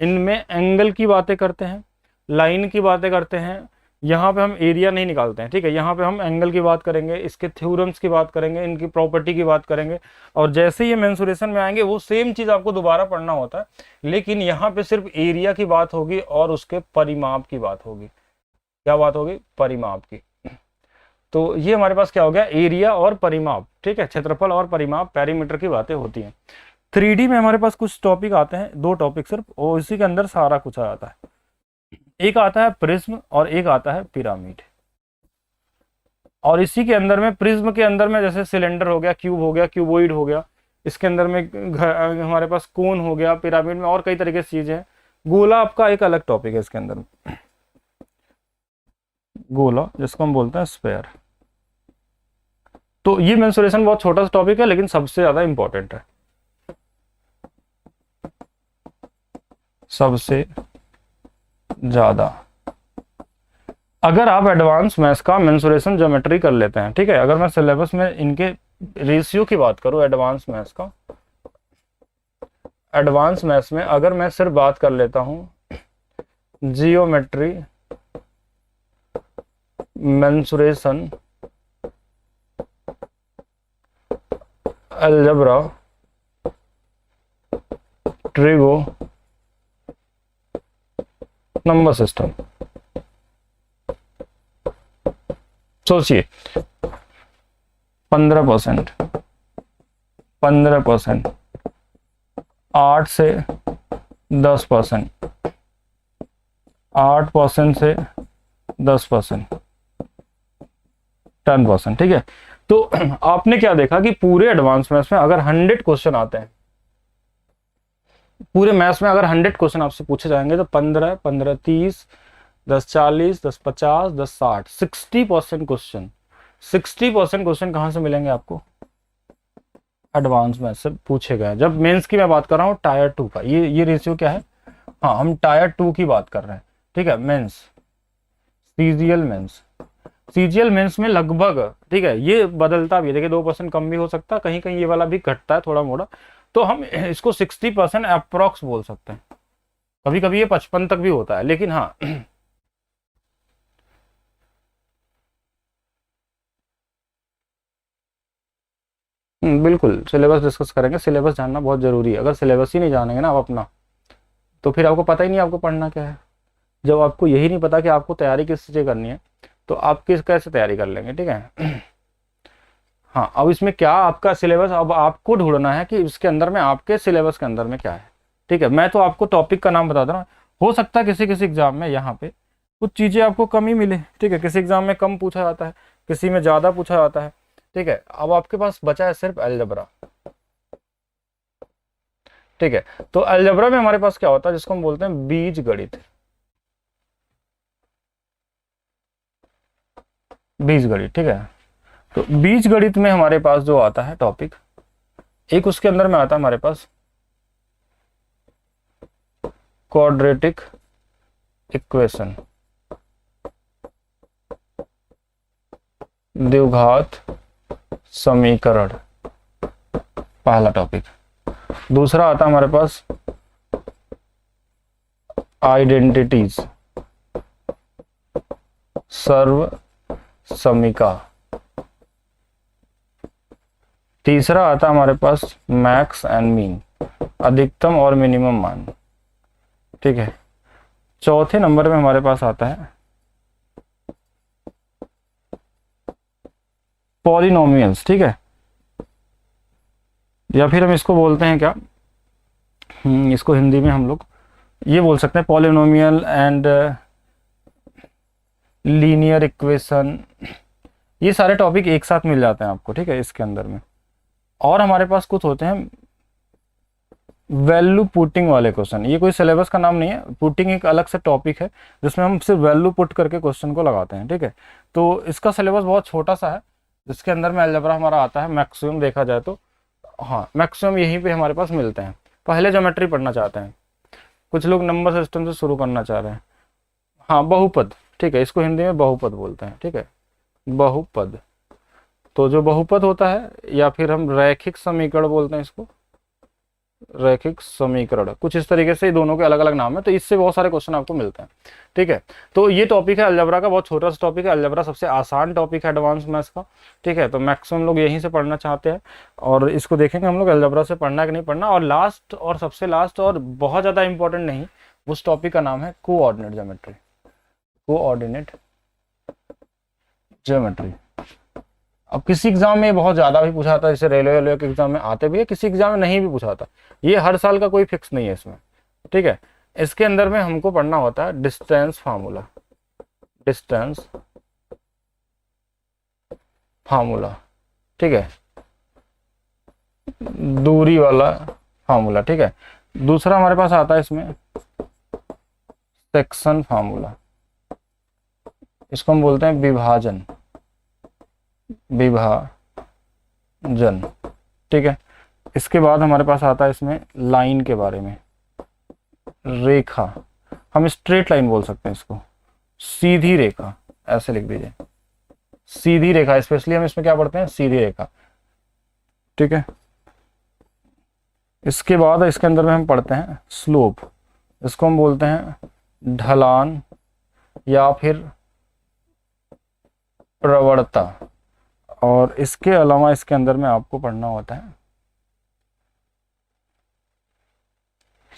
इनमें एंगल की बातें करते हैं, लाइन की बातें करते हैं, यहाँ पे हम एरिया नहीं निकालते हैं, ठीक है। यहाँ पे हम एंगल की बात करेंगे, इसके थ्योरम्स की बात करेंगे, इनकी प्रॉपर्टी की बात करेंगे, और जैसे ये मेंसुरेशन में आएंगे वो सेम चीज आपको दोबारा पढ़ना होता है, लेकिन यहाँ पे सिर्फ एरिया की बात होगी और उसके परिमाप की बात होगी। क्या बात होगी? परिमाप की। तो ये हमारे पास क्या हो गया, एरिया और परिमाप, ठीक है, क्षेत्रफल और परिमाप, पेरीमीटर की बातें होती हैं। 3D में हमारे पास कुछ टॉपिक आते हैं, दो टॉपिक सिर्फ, और इसी के अंदर सारा कुछ आ जाता है। एक आता है प्रिज्म और एक आता है पिरामिड। और इसी के अंदर में, प्रिज्म के अंदर में जैसे सिलेंडर हो गया, क्यूब हो गया, क्यूबोइड हो गया, इसके अंदर में हमारे पास कोन हो गया, पिरामिड में और कई तरीके की चीजें हैं। गोला आपका एक अलग टॉपिक है इसके अंदर में, गोला जिसको हम बोलते हैं स्फेयर। तो ये मेंसुरेशन बहुत छोटा सा टॉपिक है, लेकिन सबसे ज्यादा इंपॉर्टेंट है, सबसे ज्यादा। अगर आप एडवांस मैथ्स का मेंसुरेशन ज्योमेट्री कर लेते हैं, ठीक है, अगर मैं सिलेबस में इनके रेशियो की बात करूं, एडवांस मैथ्स का, एडवांस मैथ्स में अगर मैं सिर्फ बात कर लेता हूं geometry, mensuration, algebra, trigo, number system, सोचिए 15%, 15%, 8 से 10%, 8% से 10%, 10%, ठीक है। तो आपने क्या देखा कि पूरे एडवांस मैथ्स में अगर 100 क्वेश्चन आते हैं, पूरे मैथ्स में अगर 100 क्वेश्चन आपसे पूछे जाएंगे, तो 15, 15, 30, 10, 40, 10, 50, 10, 60, 60% क्वेश्चन, 60% क्वेश्चन कहां से मिलेंगे आपको? एडवांस मैथ्स से पूछे गए। जब मेंस की मैं बात कर रहा हूँ टायर 2 का, ये रेशियो क्या है? हाँ, हम टायर 2 की बात कर रहे हैं, ठीक है। Mains, CGL mains, CGL mains में लगभग, ठीक है, ये बदलता भी है, देखिए 2% कम भी हो सकता है, कहीं कहीं ये वाला भी घटता है थोड़ा मोड़ा, तो हम इसको 60% अप्रॉक्स बोल सकते हैं। कभी कभी ये 55 तक भी होता है, लेकिन हाँ बिल्कुल सिलेबस डिस्कस करेंगे। सिलेबस जानना बहुत जरूरी है। अगर सिलेबस ही नहीं जानेंगे ना आप अपना, तो फिर आपको पता ही नहीं आपको पढ़ना क्या है। जब आपको यही नहीं पता कि आपको तैयारी किस चीज़ करनी है, तो आप किस कैसे तैयारी कर लेंगे, ठीक है। हाँ, अब इसमें क्या आपका सिलेबस, अब आपको ढूंढना है कि इसके अंदर में आपके सिलेबस के अंदर में क्या है, ठीक है। मैं तो आपको टॉपिक का नाम बता दे रहा हूँ, हो सकता है किसी किसी एग्जाम में यहाँ पे कुछ चीज़ें आपको कम ही मिले, ठीक है, किसी एग्जाम में कम पूछा जाता है, किसी में ज़्यादा पूछा जाता है, ठीक है। अब आपके पास बचा है सिर्फ अलजेब्रा, ठीक है। तो अलजेब्रा में हमारे पास क्या होता है, जिसको हम बोलते हैं बीज गणित। बीज गणित, ठीक है। तो बीज गणित में हमारे पास जो आता है टॉपिक, एक उसके अंदर में आता है हमारे पास क्वाड्रेटिक इक्वेशन, द्विघात समीकरण, पहला टॉपिक। दूसरा आता है हमारे पास आइडेंटिटीज, सर्व समीका। तीसरा आता है हमारे पास मैक्स एंड मीन, अधिकतम और मिनिमम मान, ठीक है। चौथे नंबर में हमारे पास आता है पॉलिनोमियल्स, ठीक है, या फिर हम इसको बोलते हैं क्या, इसको हिंदी में हम लोग ये बोल सकते हैं पॉलिनोमियल एंड लीनियर इक्वेशन। ये सारे टॉपिक एक साथ मिल जाते हैं आपको, ठीक है, इसके अंदर में। और हमारे पास कुछ होते हैं वैल्यू पुटिंग वाले क्वेश्चन। ये कोई सिलेबस का नाम नहीं है, पुटिंग एक अलग से टॉपिक है जिसमें हम सिर्फ वैल्यू पुट करके क्वेश्चन को लगाते हैं, ठीक है। तो इसका सिलेबस बहुत छोटा सा है, जिसके अंदर में अलजेब्रा हमारा आता है मैक्सिमम देखा जाए तो, हाँ मैक्सिमम यहीं पे हमारे पास मिलते हैं। पहले ज्योमेट्री पढ़ना चाहते हैं, कुछ लोग नंबर सिस्टम से शुरू करना चाह रहे हैं, हाँ बहुपद, ठीक है, इसको हिंदी में बहुपद बोलते हैं, ठीक है, बहुपद। तो जो बहुपद होता है, या फिर हम रैखिक समीकरण बोलते हैं इसको, रैखिक समीकरण, कुछ इस तरीके से, दोनों के अलग अलग नाम है। तो इससे बहुत सारे क्वेश्चन आपको मिलते हैं, ठीक है। तो ये टॉपिक है अलजेब्रा का, बहुत छोटा सा टॉपिक है। अलजेब्रा सबसे आसान टॉपिक है एडवांस मैथ्स का, ठीक है। तो मैक्सिमम लोग यहीं से पढ़ना चाहते हैं, और इसको देखेंगे हम लोग अलजेब्रा से पढ़ना है कि नहीं पढ़ना। और लास्ट और सबसे लास्ट और बहुत ज़्यादा इंपॉर्टेंट नहीं, उस टॉपिक का नाम है कोऑर्डिनेट ज्योमेट्री। Coordinate geometry. अब किसी एग्जाम में बहुत ज़्यादा भी पूछा था, जैसे रेलवे के एग्जाम में आते भी है, किसी एग्जाम में नहीं भी पूछा था। ये हर साल का कोई फिक्स नहीं है इसमें, ठीक है। इसके अंदर में हमको पढ़ना होता है डिस्टेंस फार्मूला, डिस्टेंस फार्मूला, ठीक है, दूरी वाला फार्मूला, ठीक है। दूसरा हमारे पास आता है इसमें सेक्शन फार्मूला, इसको हम बोलते हैं विभाजन, विभाजन, ठीक है। इसके बाद हमारे पास आता है इसमें लाइन के बारे में, रेखा, हम स्ट्रेट लाइन बोल सकते हैं इसको, सीधी रेखा, ऐसे लिख दीजिए, सीधी रेखा। स्पेशली हम इसमें क्या पढ़ते हैं, सीधी रेखा, ठीक है। इसके बाद इसके अंदर में हम पढ़ते हैं स्लोप, इसको हम बोलते हैं ढलान या फिर प्रवणता। और इसके अलावा इसके अंदर में आपको पढ़ना होता है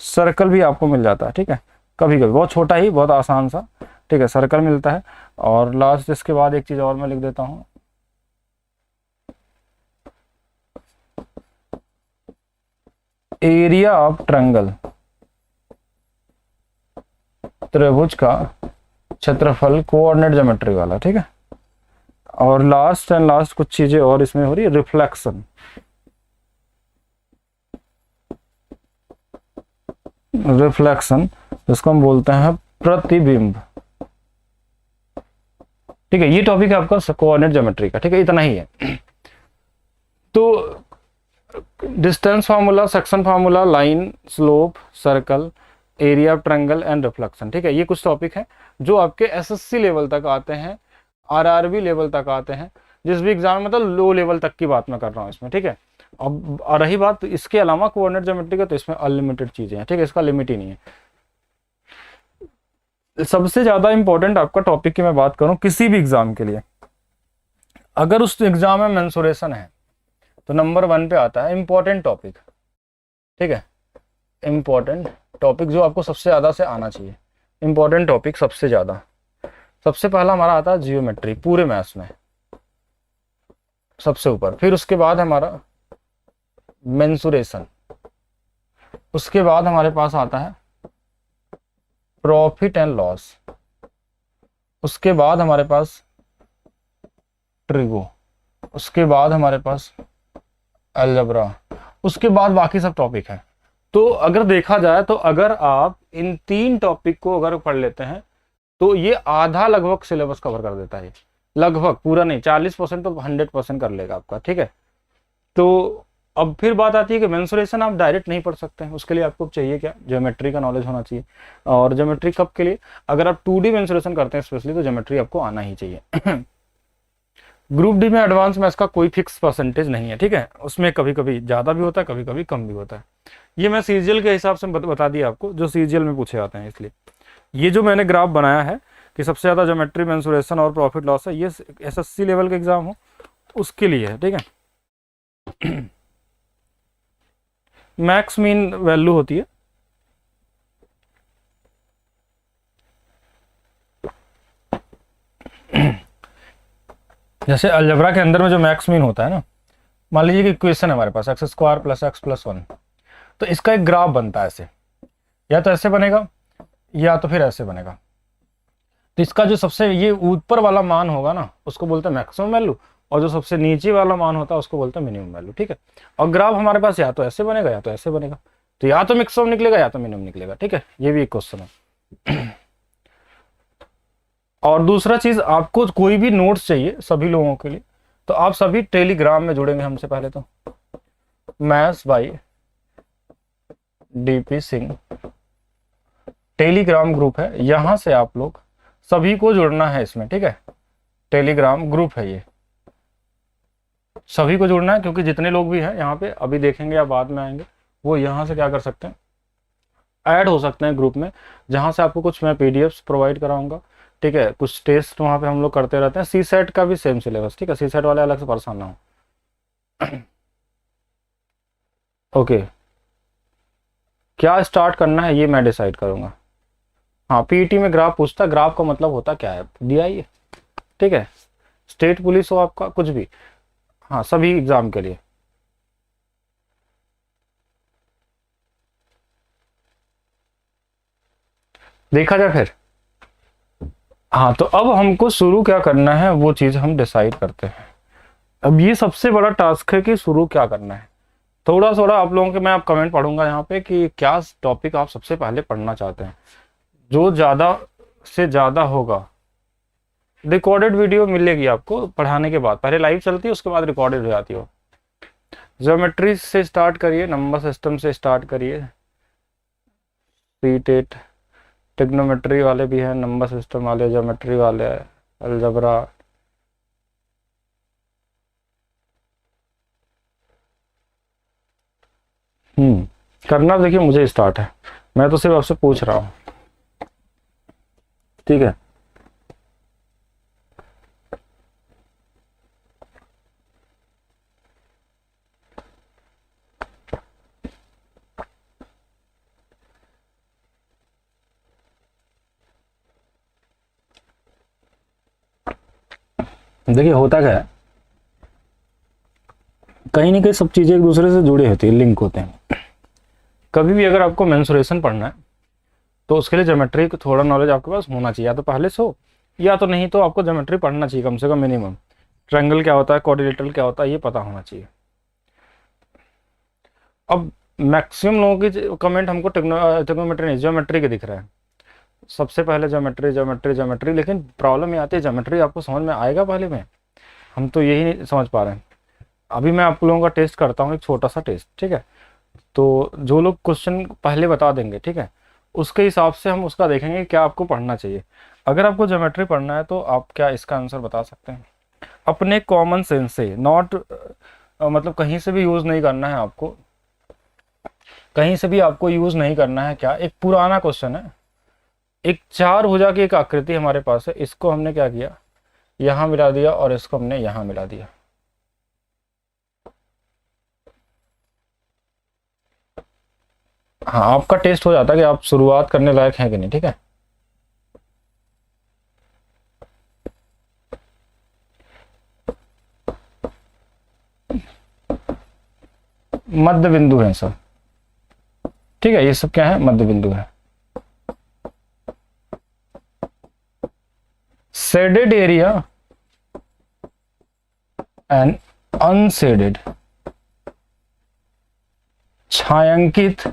सर्कल, भी आपको मिल जाता है, ठीक है, कभी कभी, बहुत छोटा ही, बहुत आसान सा, ठीक है, सर्कल मिलता है। और लास्ट इसके बाद एक चीज और मैं लिख देता हूं, एरिया ऑफ ट्रायंगल, त्रिभुज का क्षेत्रफल, कोऑर्डिनेट ज्योमेट्री वाला, ठीक है। और लास्ट एंड लास्ट कुछ चीजें और इसमें हो रही है, रिफ्लेक्शन, रिफ्लेक्शन जिसको हम बोलते हैं प्रतिबिंब, ठीक है। ये टॉपिक है आपका कोऑर्डिनेट ज्योमेट्री का, ठीक है, इतना ही है। तो distance formula, section formula, line, slope, circle, area of triangle and reflection, ठीक है। ये कुछ टॉपिक हैं जो आपके एसएससी लेवल तक आते हैं, आरआरबी लेवल तक आते हैं, जिस भी एग्जाम में, मतलब लो लेवल तक की बात मैं कर रहा हूँ इसमें, ठीक है। अब रही बात इसके अलावा कोऑर्डिनेट ज्योमेट्री का, तो इसमें अनलिमिटेड चीजें हैं, ठीक है, इसका लिमिट ही नहीं है। सबसे ज्यादा इंपॉर्टेंट आपका टॉपिक की मैं बात करूं किसी भी एग्जाम के लिए, अगर उस एग्जाम में मेंसुरेशन है तो नंबर 1 पे आता है इंपॉर्टेंट टॉपिक, ठीक है। इंपॉर्टेंट टॉपिक जो आपको सबसे ज्यादा से आना चाहिए, इंपॉर्टेंट टॉपिक सबसे ज्यादा, सबसे पहला हमारा आता है जियोमेट्री, पूरे मैथ्स में सबसे ऊपर। फिर उसके बाद हमारा मेंसुरेशन, उसके बाद हमारे पास आता है प्रॉफिट एंड लॉस, उसके बाद हमारे पास ट्रिगो, उसके बाद हमारे पास अलजेब्रा, उसके बाद बाकी सब टॉपिक है, तो अगर देखा जाए तो अगर आप इन 3 टॉपिक को अगर पढ़ लेते हैं तो ये आधा लगभग सिलेबस कवर कर देता है। लगभग, पूरा नहीं, 40% तो 100% कर लेगा आपका, ठीक है। तो अब फिर बात आती है कि मेंसुरेशन आप डायरेक्ट नहीं पढ़ सकते हैं, उसके लिए आपको चाहिए क्या, ज्योमेट्री का नॉलेज होना चाहिए। और ज्योमेट्री कब के लिए, अगर आप 2D मेंसुरेशन करते हैं स्पेशली, तो ज्योमेट्री आपको आना ही चाहिए। ग्रुप डी में एडवांस मैथ्स का कोई फिक्स परसेंटेज नहीं है, ठीक है, उसमें कभी कभी ज़्यादा भी होता है, कभी कभी कम भी होता है। ये मैं सीजीएल के हिसाब से बता दिया आपको, जो सीजीएल में पूछे जाते हैं। इसलिए ये जो मैंने ग्राफ बनाया है कि सबसे ज़्यादा ज्योमेट्री, मेंसुरेशन और प्रॉफिट लॉस है, ये एसएससी लेवल के एग्जाम हो उसके लिए है, ठीक है। मैक्स मीन वैल्यू होती है, जैसे अलजेब्रा के अंदर में जो मैक्स मीन होता है ना, मान लीजिए कि इक्वेशन है हमारे पास x² + x + 1, तो इसका एक ग्राफ बनता है ऐसे, या तो ऐसे बनेगा या तो फिर ऐसे बनेगा। तो इसका जो सबसे ये ऊपर वाला मान होगा ना, उसको बोलते हैं मैक्सिमम वैल्यू, और जो सबसे नीचे वाला मान होता है उसको बोलते हैं मिनिमम वैल्यू, ठीक है। और ग्राफ हमारे पास या तो ऐसे बनेगा या तो ऐसे बनेगा, तो या तो मैक्सिमम निकलेगा या तो मिनिमम निकलेगा, ठीक है। ये भी एक क्वेश्चन है। और दूसरा चीज, आपको कोई भी नोट्स चाहिए सभी लोगों के लिए, तो आप सभी टेलीग्राम में जुड़ेंगे हमसे। पहले तो maths by DP Singh Telegram group है, यहां से आप लोग सभी को जुड़ना है इसमें, ठीक है। टेलीग्राम ग्रुप है ये, सभी को जुड़ना है, क्योंकि जितने लोग भी हैं यहाँ पे अभी देखेंगे या बाद में आएंगे, वो यहाँ से क्या कर सकते हैं, ऐड हो सकते हैं ग्रुप में, जहाँ से आपको कुछ मैं पीडीएफ्स प्रोवाइड कराऊंगा, ठीक है। कुछ टेस्ट वहाँ पे हम लोग करते रहते हैं, सी सेट का भी सेम सिलेबस, ठीक है, सी सेट वाले अलग से परेशान ना हो। ओके, क्या स्टार्ट करना है ये मैं डिसाइड करूंगा। हाँ, पीईटी में ग्राफ पूछता, ग्राफ का मतलब होता क्या है दिया ही है, ठीक है। स्टेट पुलिस हो आपका, कुछ भी, हाँ, सभी एग्जाम के लिए। देखा जाए फिर, हाँ, तो अब हमको शुरू क्या करना है वो चीज हम डिसाइड करते हैं। अब ये सबसे बड़ा टास्क है कि शुरू क्या करना है। थोड़ा थोड़ा आप लोगों के मैं आप कमेंट पढ़ूंगा यहाँ पे कि क्या टॉपिक आप सबसे पहले पढ़ना चाहते हैं। जो ज़्यादा से ज़्यादा होगा, रिकॉर्डेड वीडियो मिलेगी आपको पढ़ाने के बाद, पहले लाइव चलती है उसके बाद रिकॉर्डेड हो जाती हो। ज्योमेट्री से स्टार्ट करिए, नंबर सिस्टम से स्टार्ट करिए, सीटेट ट्रिग्नोमेट्री वाले भी हैं, नंबर सिस्टम वाले, ज्योमेट्री वाले, अलजबरा। करना देखिए मुझे स्टार्ट है, मैं तो सिर्फ आपसे पूछ रहा हूँ, ठीक है। देखिए होता क्या है, कहीं ना कहीं सब चीजें एक दूसरे से जुड़ी होती है, लिंक होते हैं। कभी भी अगर आपको मेंसुरेशन पढ़ना है तो उसके लिए ज्योमेट्री को थोड़ा नॉलेज आपके पास होना चाहिए, या तो पहले से हो या तो नहीं तो आपको ज्योमेट्री पढ़ना चाहिए कम से कम मिनिमम। ट्रायंगल क्या होता है, क्वाड्रिलेटरल क्या होता है, ये पता होना चाहिए। अब मैक्सिमम लोगों की कमेंट हमको ट्रिग्नोमेट्री नहीं, ज्योमेट्री के दिख रहे हैं। सबसे पहले ज्योमेट्री ज्योमेट्री ज्योमेट्री, लेकिन प्रॉब्लम ये आती है ज्योमेट्री आपको समझ में आएगा पहले में, हम तो यही नहीं समझ पा रहे हैं। अभी मैं आप लोगों का टेस्ट करता हूँ, एक छोटा सा टेस्ट, ठीक है। तो जो लोग क्वेश्चन पहले बता देंगे, ठीक है, उसके हिसाब से हम उसका देखेंगे क्या आपको पढ़ना चाहिए। अगर आपको ज्योमेट्री पढ़ना है तो आप क्या इसका आंसर बता सकते हैं अपने कॉमन सेंस से, नॉट मतलब कहीं से भी यूज़ नहीं करना है आपको, कहीं से भी आपको यूज़ नहीं करना है। क्या, एक पुराना क्वेश्चन है, एक 4 भुजा की एक आकृति हमारे पास है, इसको हमने क्या किया, यहाँ मिला दिया और इसको हमने यहाँ मिला दिया। हाँ, आपका टेस्ट हो जाता है कि आप शुरुआत करने लायक हैं कि नहीं, ठीक है। मध्य बिंदु है सब, ठीक है, ये सब क्या है, मध्य बिंदु है। शेडेड एरिया एंड अनशेडेड, छायांकित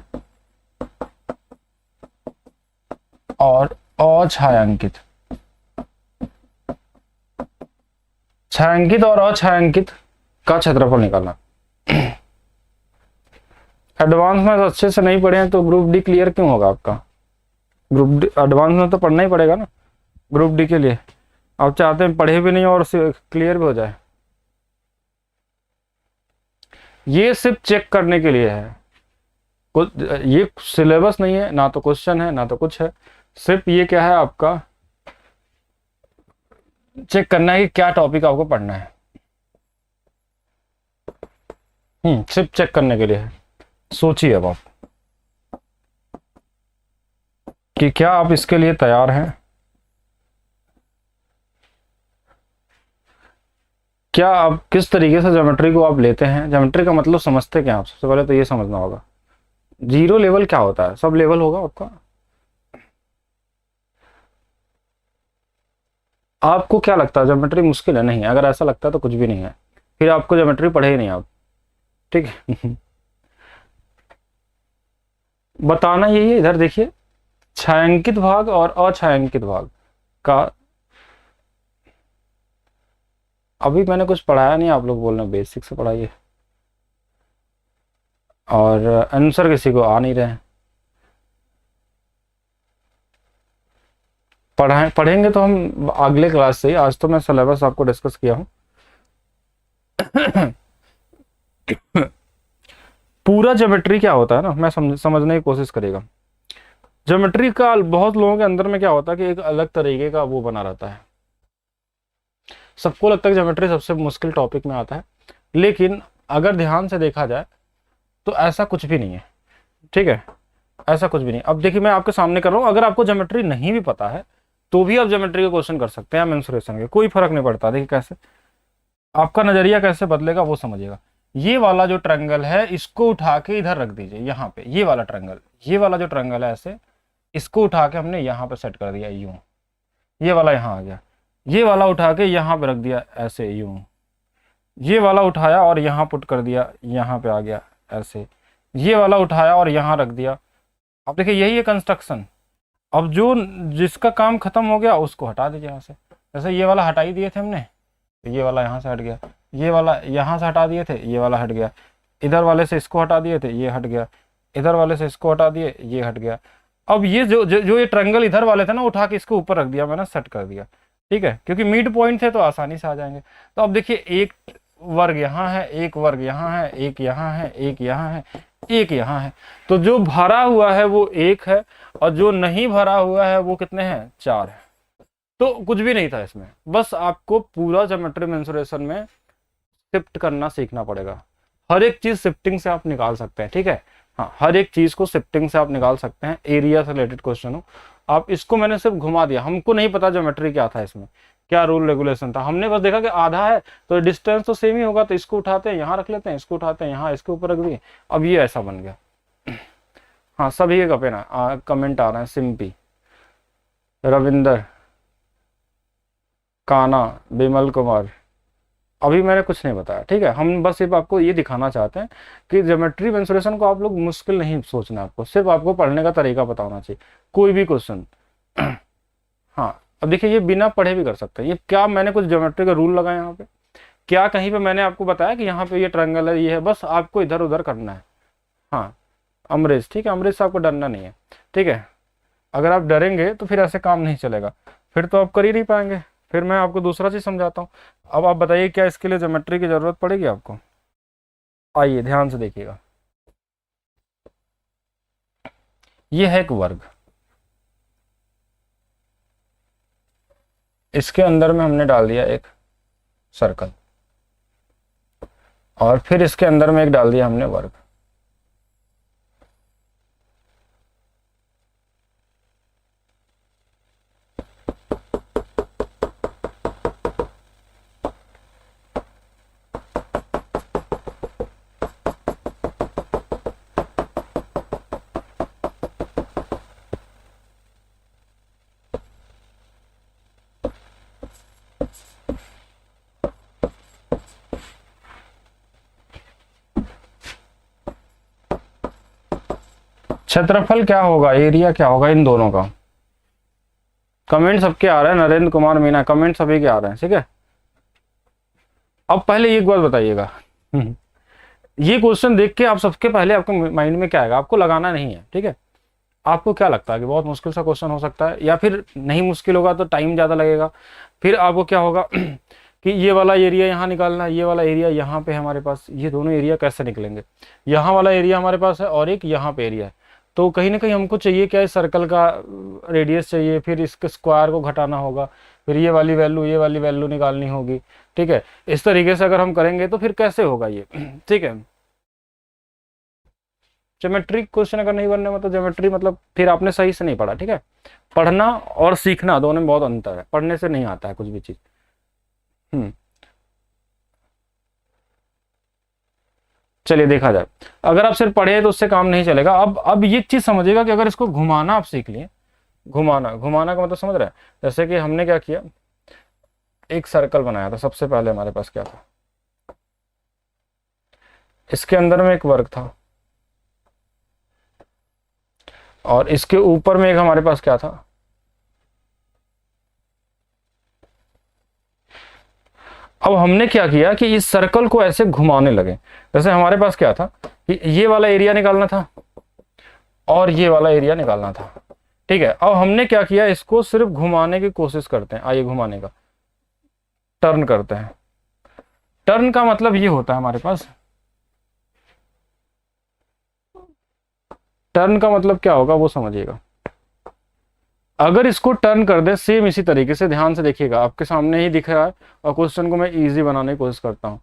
अछायांकित, छायांकित और अछायांकित का क्षेत्रफल निकालना। एडवांस में अच्छे से नहीं पढ़े हैं तो ग्रुप डी क्लियर क्यों होगा आपका? ग्रुप डी एडवांस में तो पढ़ना ही पड़ेगा ना ग्रुप डी के लिए। आप चाहते हैं पढ़े भी नहीं और क्लियर भी हो जाए। ये सिर्फ चेक करने के लिए है, ये सिलेबस नहीं है, ना तो क्वेश्चन है ना तो कुछ है। सिर्फ ये क्या है, आपका चेक करना है कि क्या टॉपिक आपको पढ़ना है। सिर्फ चेक करने के लिए है। सोचिए अब आप कि क्या आप इसके लिए तैयार हैं। क्या आप किस तरीके से ज्योमेट्री को आप लेते हैं, ज्योमेट्री का मतलब समझते क्या आप? सबसे पहले तो ये समझना होगा। जीरो लेवल क्या होता है? सब लेवल होगा आपका। आपको क्या लगता है ज्योमेट्री मुश्किल है? नहीं, अगर ऐसा लगता है तो कुछ भी नहीं है, फिर आपको ज्योमेट्री पढ़े ही नहीं आप, ठीक है। बताना यही है। इधर देखिए, छायांकित भाग और अछायांकित भाग का अभी मैंने कुछ पढ़ाया नहीं, आप लोग बोल रहे हैं बेसिक से पढ़ाइए, और आंसर किसी को आ नहीं रहे हैं। पढ़ेंगे तो हम अगले क्लास से ही। आज तो मैं सिलेबस आपको डिस्कस किया हूं। पूरा ज्योमेट्री क्या होता है ना, मैं समझने की कोशिश करेगा। ज्योमेट्री का बहुत लोगों के अंदर में क्या होता है कि एक अलग तरीके का वो बना रहता है। सबको लगता है कि ज्योमेट्री सबसे मुश्किल टॉपिक में आता है, लेकिन अगर ध्यान से देखा जाए तो ऐसा कुछ भी नहीं है, ठीक है। ऐसा कुछ भी नहीं। अब देखिए, मैं आपके सामने कर रहा हूं, अगर आपको ज्योमेट्री नहीं भी पता है तो भी आप ज्योमेट्री के क्वेश्चन कर सकते हैं, मेंसुरेशन के, कोई फर्क नहीं पड़ता। देखिए कैसे आपका नजरिया कैसे बदलेगा वो समझिएगा। ये वाला जो ट्रायंगल है इसको उठा के इधर रख दीजिए, यहाँ पे ये वाला ट्रायंगल, ये वाला जो ट्रायंगल है ऐसे, इसको उठा के हमने यहाँ पे सेट कर दिया यूं, ये वाला यहाँ आ गया। ये वाला उठा के यहाँ पे रख दिया ऐसे यूं, ये वाला उठाया और यहाँ पुट कर दिया, यहाँ पे आ गया ऐसे। ये वाला उठाया और यहाँ रख दिया। अब देखिए यही है कंस्ट्रक्शन। अब जो जिसका काम खत्म हो गया उसको हटा दीजिए यहाँ से। जैसे ये वाला हटा ही दिए थे हमने, ये वाला यहाँ से हट गया, ये वाला यहाँ से हटा दिए थे, ये वाला हट गया। इधर वाले से इसको हटा दिए थे, ये हट गया। इधर वाले से इसको हटा दिए, ये हट गया। अब ये जो ये ट्रायंगल इधर वाले थे ना, उठा के इसको ऊपर रख दिया मैंने, सेट कर दिया, ठीक है, क्योंकि मिड पॉइंट थे तो आसानी से आ जाएंगे। तो अब देखिए, एक वर्ग यहाँ है, एक वर्ग यहाँ है, एक यहाँ है, एक यहाँ है, एक यहाँ है। तो जो भरा हुआ है वो एक है, और जो नहीं भरा हुआ है वो कितने हैं? 4 है। तो कुछ भी नहीं था इसमें, बस आपको पूरा ज्योमेट्री मेंसुरेशन में शिफ्ट करना सीखना पड़ेगा। हर एक चीज शिफ्टिंग से आप निकाल सकते हैं, ठीक है। हाँ, हर एक चीज को शिफ्टिंग से आप निकाल सकते हैं। एरिया से रिलेटेड क्वेश्चन हो, आप इसको मैंने सिर्फ घुमा दिया। हमको नहीं पता ज्योमेट्री क्या था, इसमें क्या रूल रेगुलेशन था। हमने बस देखा कि आधा है तो डिस्टेंस तो सेम ही होगा, तो इसको उठाते हैं यहाँ रख लेते हैं, इसको उठाते हैं यहाँ इसके ऊपर रख दिए। अब ये ऐसा बन गया। हाँ, सभी के कमेंट आ रहे हैं। सिंपी, रविंदर, काना, बिमल कुमार, अभी मैंने कुछ नहीं बताया, ठीक है। हम बस सिर्फ आपको ये दिखाना चाहते हैं कि ज्योमेट्री मेंसुरेशन को आप लोग मुश्किल नहीं सोचना, आपको सिर्फ आपको पढ़ने का तरीका पता होना चाहिए, कोई भी क्वेश्चन। हाँ, अब देखिए, ये बिना पढ़े भी कर सकते हैं। ये क्या मैंने कुछ ज्योमेट्री का रूल लगाया यहाँ पे? क्या कहीं पे मैंने आपको बताया कि यहाँ पे ये ट्रायंगल है, ये है? बस आपको इधर उधर करना है। हाँ, अमरीश, ठीक है, अमरीश से आपको डरना नहीं है, ठीक है। अगर आप डरेंगे तो फिर ऐसे काम नहीं चलेगा, फिर तो आप कर ही नहीं पाएंगे। फिर मैं आपको दूसरा चीज समझाता हूँ। अब आप बताइए, क्या इसके लिए ज्योमेट्री की जरूरत पड़ेगी आपको? आइए ध्यान से देखिएगा। ये है एक वर्ग, इसके अंदर में हमने डाल दिया एक सर्कल, और फिर इसके अंदर में एक डाल दिया हमने वर्ग। क्षेत्रफल क्या होगा, एरिया क्या होगा इन दोनों का? कमेंट सबके आ रहे हैं, नरेंद्र कुमार मीना, कमेंट सभी के आ रहे हैं, ठीक है। अब पहले एक बात बताइएगा, ये क्वेश्चन देख के आप सबके पहले आपके माइंड में क्या आएगा, आपको लगाना नहीं है, ठीक है। आपको क्या लगता है कि बहुत मुश्किल सा क्वेश्चन हो सकता है, या फिर नहीं मुश्किल होगा तो टाइम ज़्यादा लगेगा। फिर आपको क्या होगा कि ये वाला एरिया यहाँ निकालना है, ये वाला एरिया यहाँ पे हमारे पास, ये दोनों एरिया कैसे निकलेंगे, यहाँ वाला एरिया हमारे पास है और एक यहाँ पे एरिया है, तो कहीं ना कहीं हमको चाहिए क्या है, सर्कल का रेडियस चाहिए, फिर इसके स्क्वायर को घटाना होगा, फिर ये वाली वैल्यू निकालनी होगी, ठीक है। इस तरीके से अगर हम करेंगे तो फिर कैसे होगा ये, ठीक है। ज्योमेट्री क्वेश्चन अगर नहीं बनने मतलब ज्योमेट्री मतलब फिर आपने सही से नहीं पढ़ा, ठीक है। पढ़ना और सीखना दोनों में बहुत अंतर है, पढ़ने से नहीं आता है कुछ भी चीज। चलिए देखा जाए, अगर आप सिर्फ पढ़े तो उससे काम नहीं चलेगा। अब ये चीज समझिएगा कि अगर इसको घुमाना आप सीख लिए, घुमाना का मतलब समझ रहे हैं, जैसे कि हमने क्या किया, एक सर्कल बनाया था, सबसे पहले हमारे पास क्या था, इसके अंदर में एक वर्ग था और इसके ऊपर में एक हमारे पास क्या था, अब हमने क्या किया कि इस सर्कल को ऐसे घुमाने लगे। जैसे हमारे पास क्या था कि ये वाला एरिया निकालना था और ये वाला एरिया निकालना था, ठीक है। अब हमने क्या किया, इसको सिर्फ घुमाने की कोशिश करते हैं, आइए घुमाने का, टर्न करते हैं। टर्न का मतलब ये होता है हमारे पास, टर्न का मतलब क्या होगा वो समझिएगा। अगर इसको टर्न कर दे सेम इसी तरीके से, ध्यान से देखिएगा, आपके सामने ही दिख रहा है और क्वेश्चन को मैं इजी बनाने की कोशिश करता हूं।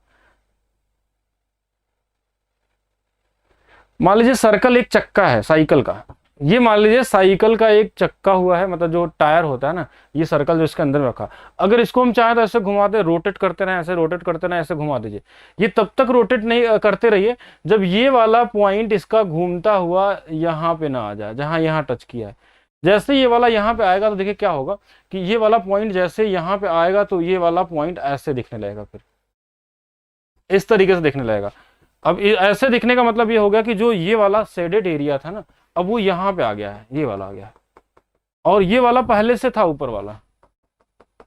मान लीजिए सर्कल एक चक्का है साइकिल का, ये मान लीजिए साइकिल का एक चक्का हुआ है, मतलब जो टायर होता है ना, ये सर्कल जो इसके अंदर में रखा, अगर इसको हम चाहें तो ऐसे घुमा दे, रोटेट करते रहे, ऐसे रोटेट करते रहे, ऐसे घुमा दीजिए, ये तब तक रोटेट नहीं करते रहिए जब ये वाला पॉइंट इसका घूमता हुआ यहाँ पे ना आ जाए, जहां यहाँ टच किया है। जैसे ये वाला यहाँ पे आएगा तो देखिए क्या होगा कि ये वाला पॉइंट जैसे यहाँ पे आएगा तो ये वाला पॉइंट ऐसे दिखने लगेगा, फिर इस तरीके से दिखने लगेगा। अब ऐसे दिखने का मतलब ये हो गया कि जो ये वाला शेडेड एरिया था ना, अब वो यहाँ पे आ गया है, ये वाला आ गया है, और ये वाला पहले से था ऊपर वाला,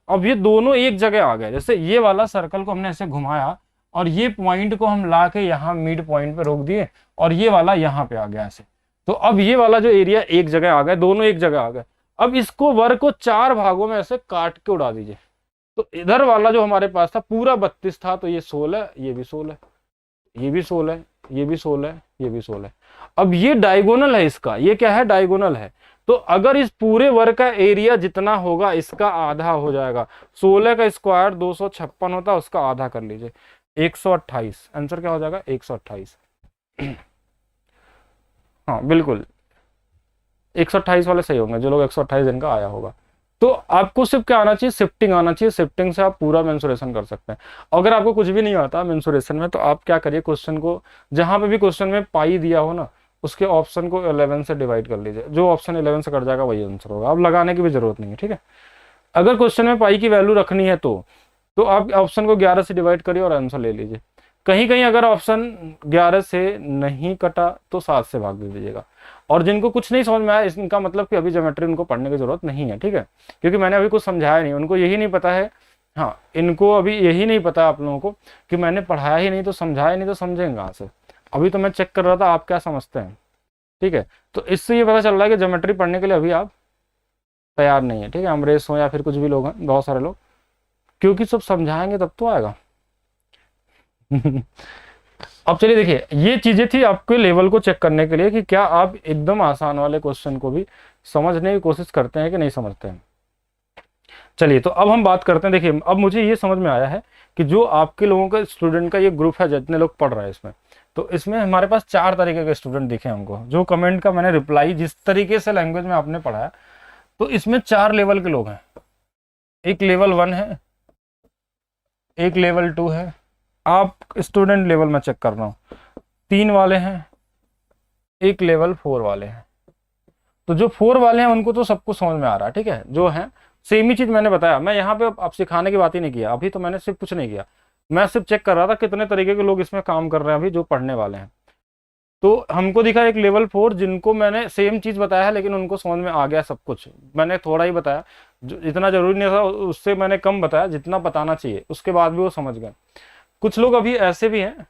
अब ये दोनों एक जगह आ गए। जैसे ये वाला सर्कल को हमने ऐसे घुमाया और ये पॉइंट को हम ला के यहाँ मिड पॉइंट पे रोक दिए और ये वाला यहाँ पे आ गया ऐसे, तो अब ये वाला जो एरिया एक जगह आ गया, दोनों एक जगह आ गए। अब इसको वर्ग को 4 भागों में ऐसे काट के उड़ा दीजिए, तो इधर वाला जो हमारे पास था पूरा 32 था, तो ये 16, ये भी 16, ये भी 16, ये भी 16, ये भी 16। अब ये डायगोनल है इसका, ये क्या है, डायगोनल है, तो अगर इस पूरे वर्ग का एरिया जितना होगा इसका आधा हो जाएगा। 16 का स्क्वायर 256 होता है, उसका आधा कर लीजिए 128, आंसर क्या हो जाएगा 128। हाँ बिल्कुल 128 वाले सही होंगे, जो लोग 128 दिन का आया होगा। तो आपको सिर्फ क्या आना चाहिए, शिफ्टिंग आना चाहिए, शिफ्टिंग से आप पूरा मेंसुरेशन कर सकते हैं। अगर आपको कुछ भी नहीं आता मेंसुरेशन में, तो आप क्या करिए, क्वेश्चन को जहां पे भी क्वेश्चन में पाई दिया हो ना, उसके ऑप्शन को 11 से डिवाइड कर लीजिए, जो ऑप्शन 11 से कट जाएगा वही आंसर होगा, अब लगाने की भी जरूरत नहीं है, ठीक है। अगर क्वेश्चन में पाई की वैल्यू रखनी है तो आप ऑप्शन को 11 से डिवाइड करिए और आंसर ले लीजिए। कहीं कहीं अगर ऑप्शन 11 से नहीं कटा तो 7 से भाग दे दीजिएगा। और जिनको कुछ नहीं समझ में आया, इनका मतलब कि अभी ज्योमेट्री उनको पढ़ने की जरूरत नहीं है, ठीक है, क्योंकि मैंने अभी कुछ समझाया नहीं, उनको यही नहीं पता है। हाँ, इनको अभी यही नहीं पता आप लोगों को कि मैंने पढ़ाया ही नहीं तो समझाया नहीं, तो समझेंगे कहाँ से। अभी तो मैं चेक कर रहा था आप क्या समझते हैं, ठीक है। तो इससे ये पता चल रहा है कि ज्योमेट्री पढ़ने के लिए अभी आप तैयार नहीं है, ठीक है। अमरेश हो या फिर कुछ भी लोग हैं, बहुत सारे लोग, क्योंकि सब समझाएंगे तब तो आएगा। अब चलिए देखिए, ये चीजें थी आपके लेवल को चेक करने के लिए कि क्या आप एकदम आसान वाले क्वेश्चन को भी समझने की कोशिश करते हैं कि नहीं समझते हैं। चलिए तो अब हम बात करते हैं। देखिए अब मुझे ये समझ में आया है कि जो आपके लोगों का स्टूडेंट का ये ग्रुप है, जितने लोग पढ़ रहे हैं इसमें, तो इसमें हमारे पास 4 तरीके के स्टूडेंट दिखे हमको। जो कमेंट का मैंने रिप्लाई जिस तरीके से लैंग्वेज में आपने पढ़ाया, तो इसमें 4 लेवल के लोग हैं। एक लेवल 1 है, एक लेवल 2 है, आप स्टूडेंट लेवल में चेक कर रहा हूँ, 3 वाले हैं, एक लेवल 4 वाले हैं। तो जो 4 वाले हैं उनको तो सब कुछ समझ में आ रहा है, ठीक है। जो है सेम ही चीज मैंने बताया, मैं यहाँ पे अब सिखाने की बात ही नहीं किया, अभी तो मैंने सिर्फ कुछ नहीं किया, मैं सिर्फ चेक कर रहा था कितने तरीके के लोग इसमें काम कर रहे हैं अभी जो पढ़ने वाले हैं। तो हमको दिखा एक लेवल 4 जिनको मैंने सेम चीज़ बताया है लेकिन उनको समझ में आ गया सब कुछ, मैंने थोड़ा ही बताया, जो इतना जरूरी नहीं था, उससे मैंने कम बताया जितना बताना चाहिए, उसके बाद भी वो समझ गए। कुछ लोग अभी ऐसे भी हैं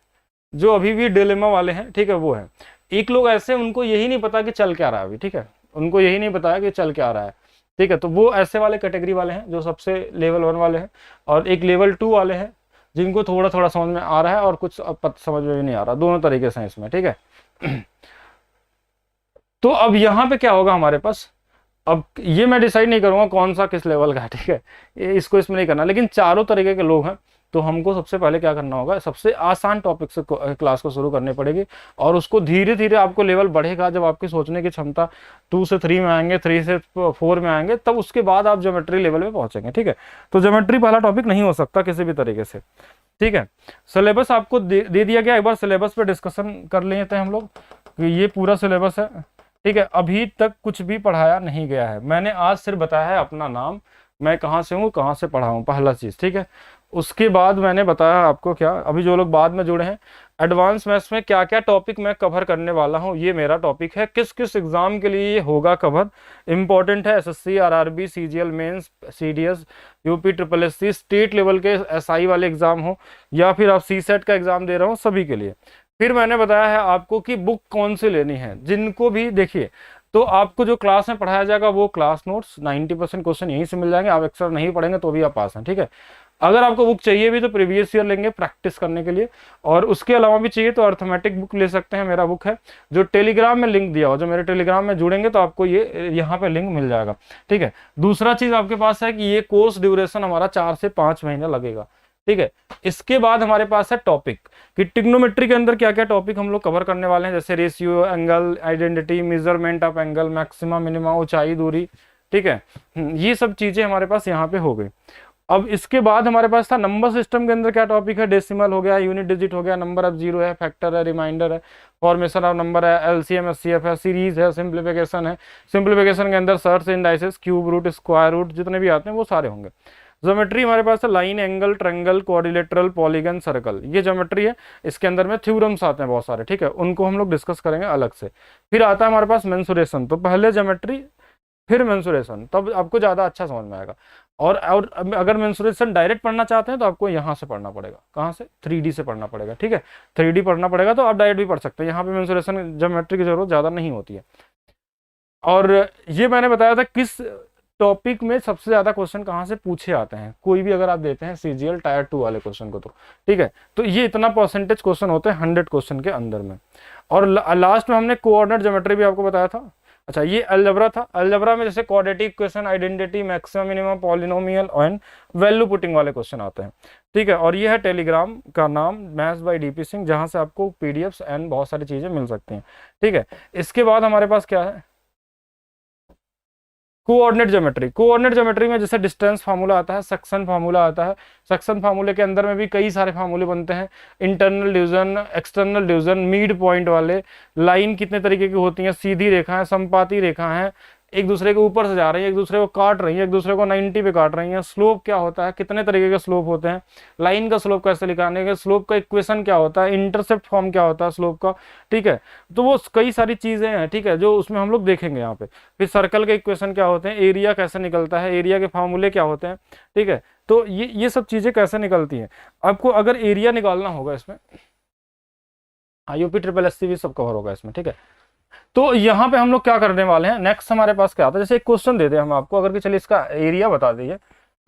जो अभी भी डिलेमा वाले हैं, ठीक है, वो है। एक लोग ऐसे, उनको यही नहीं पता कि चल क्या रहा है अभी, ठीक है, उनको यही नहीं पता है कि चल क्या रहा है, ठीक है, तो वो ऐसे वाले कैटेगरी वाले हैं जो सबसे लेवल 1 वाले हैं। और एक लेवल 2 वाले हैं जिनको थोड़ा थोड़ा समझ में आ रहा है और कुछ अब समझ में भी नहीं आ रहा, दोनों तरीके से हैं इसमें, ठीक है। तो अब यहाँ पे क्या होगा हमारे पास, अब ये मैं डिसाइड नहीं करूंगा कौन सा किस लेवल का है, ठीक है, इसको इसमें नहीं करना, लेकिन चारों तरीके के लोग हैं। तो हमको सबसे पहले क्या करना होगा, सबसे आसान टॉपिक से क्लास को शुरू करनी पड़ेगी, और उसको धीरे धीरे आपको लेवल बढ़ेगा, जब आपकी सोचने की क्षमता 2 से 3 में आएंगे, 3 से 4 में आएंगे, तब उसके बाद आप ज्योमेट्री लेवल पे पहुंचेंगे, ठीक है। तो ज्योमेट्री पहला टॉपिक नहीं हो सकता किसी भी तरीके से, ठीक है। सिलेबस आपको दे दिया गया, एक बार सिलेबस पे डिस्कशन कर लेते हैं हम लोग, ये पूरा सिलेबस है, ठीक है। अभी तक कुछ भी पढ़ाया नहीं गया है, मैंने आज सिर्फ बताया है अपना नाम, मैं कहाँ से हूँ, कहाँ से पढ़ा हूँ, पहला चीज़, ठीक है। उसके बाद मैंने बताया आपको क्या, अभी जो लोग बाद में जुड़े हैं, एडवांस मैथ्स में क्या क्या टॉपिक मैं कवर करने वाला हूँ, ये मेरा टॉपिक है, किस किस एग्जाम के लिए ये होगा कवर, इंपॉर्टेंट है, SSC, RRB, CGL mains, CDS, UP triple SC, state level के एसआई वाले एग्जाम हो, या फिर आप सीसेट का एग्जाम दे रहे हो, सभी के लिए। फिर मैंने बताया है आपको कि बुक कौन सी लेनी है, जिनको भी देखिए, तो आपको जो क्लास में पढ़ाया जाएगा वो क्लास नोट्स 90% क्वेश्चन यहीं से मिल जाएंगे, आप एक्स्ट्रा नहीं पढ़ेंगे तो भी आप पास हैं, ठीक है। अगर आपको बुक चाहिए भी तो प्रीवियस ईयर लेंगे प्रैक्टिस करने के लिए, और उसके अलावा भी चाहिए तो अर्थमेटिक बुक ले सकते हैं, मेरा बुक है, जो टेलीग्राम में लिंक दिया हो, जो मेरे टेलीग्राम में जुड़ेंगे तो आपको ये यहाँ पे लिंक मिल जाएगा, ठीक है। दूसरा चीज आपके पास है कि ये कोर्स ड्यूरेशन हमारा 4 से 5 महीने लगेगा, ठीक है। इसके बाद हमारे पास है टॉपिक, कि ट्रिग्नोमेट्री के अंदर क्या क्या टॉपिक हम लोग कवर करने वाले हैं, जैसे ratio, angle, identity, measurement of angle, maxima, minima, ऊंचाई, दूरी, ठीक है। ये सब चीजें हमारे पास यहाँ पे हो गई। अब इसके बाद हमारे पास था नंबर सिस्टम के अंदर क्या टॉपिक है, डेसिमल हो गया, यूनिट डिजिट हो गया, नंबर ऑफ जीरो है, फैक्टर है, रिमाइंडर है, फॉर्मेशन ऑफ नंबर है, एलसीएम, एचसीएफ है, सीरीज है, सिंप्लीफिकेशन है, सिंप्लीफिकेशन के अंदर surds, indices, cube root, square root, जितने भी आते हैं वो सारे होंगे। ज्योमेट्री हमारे पास है line, angle, triangle, quadrilateral, polygon, circle, ये ज्योमेट्री है। इसके अंदर में थ्योरम्स आते हैं बहुत सारे, ठीक है, उनको हम लोग डिस्कस करेंगे अलग से। फिर आता है हमारे पास मेंसुरेशन, तो पहले ज्योमेट्री फिर मेंसुरेशन, तब आपको ज़्यादा अच्छा समझ में आएगा। और अगर मेंसुरेशन डायरेक्ट पढ़ना चाहते हैं तो आपको यहाँ से पढ़ना पड़ेगा, कहाँ से, 3D से पढ़ना पड़ेगा, ठीक है। 3D पढ़ना पड़ेगा तो आप डायरेक्ट भी पढ़ सकते हैं, यहाँ पे मेंसुरेशन ज्योमेट्री की जरूरत ज़्यादा नहीं होती है। और ये मैंने बताया था किस टॉपिक में सबसे ज्यादा क्वेश्चन कहाँ से पूछे आते हैं, कोई भी अगर आप देते हैं सीजीएल टायर 2 वाले क्वेश्चन को, तो ठीक है, तो ये इतना परसेंटेज क्वेश्चन होते हैं 100 क्वेश्चन के अंदर में। और लास्ट में हमने कोऑर्डिनेट ज्योमेट्री भी आपको बताया था। अच्छा, ये अलजेब्रा था, अलजेब्रा में जैसे quadratic equation, identity, maximum, minimum, polynomial and value putting वाले क्वेश्चन आते हैं, ठीक है। और ये है टेलीग्राम का नाम, मैथ्स बाय डीपी सिंह, जहां से आपको पीडीएफ्स एंड बहुत सारी चीजें मिल सकती हैं, ठीक है। इसके बाद हमारे पास क्या है, कोऑर्डिनेट ज्योमेट्री। कोऑर्डिनेट ज्योमेट्री में जैसे डिस्टेंस फार्मूला आता है, सेक्शन फार्मूला आता है, सेक्शन फार्मूले के अंदर में भी कई सारे फार्मूले बनते हैं, internal division, external division, mid point वाले, लाइन कितने तरीके की होती हैं, सीधी रेखा है, संपाती रेखा है, एक दूसरे के ऊपर से जा रही है, एक दूसरे को काट रही है, एक दूसरे को 90 पे काट रही है, स्लोप क्या होता है, कितने तरीके के स्लोप होते हैं, लाइन का स्लोप कैसे निकालने का, स्लोप का इक्वेशन क्या होता है, इंटरसेप्ट फॉर्म क्या होता है स्लोप का, ठीक है। तो वो कई सारी चीजें हैं, ठीक है, जो उसमें हम लोग देखेंगे यहाँ पे। फिर सर्कल के इक्वेशन क्या होते हैं, एरिया कैसे निकलता है, एरिया के फॉर्मूले क्या होते हैं, ठीक है। तो ये सब चीजें कैसे निकलती हैं, आपको अगर एरिया निकालना होगा इसमें, यूपी ट्रिपल एससी भी सब कवर होगा इसमें, ठीक है। तो यहाँ पे हम लोग क्या करने वाले हैं, नेक्स्ट हमारे पास क्या आता है, जैसे एक क्वेश्चन दे दे हम आपको, अगर कि चलिए इसका एरिया बता दीजिए,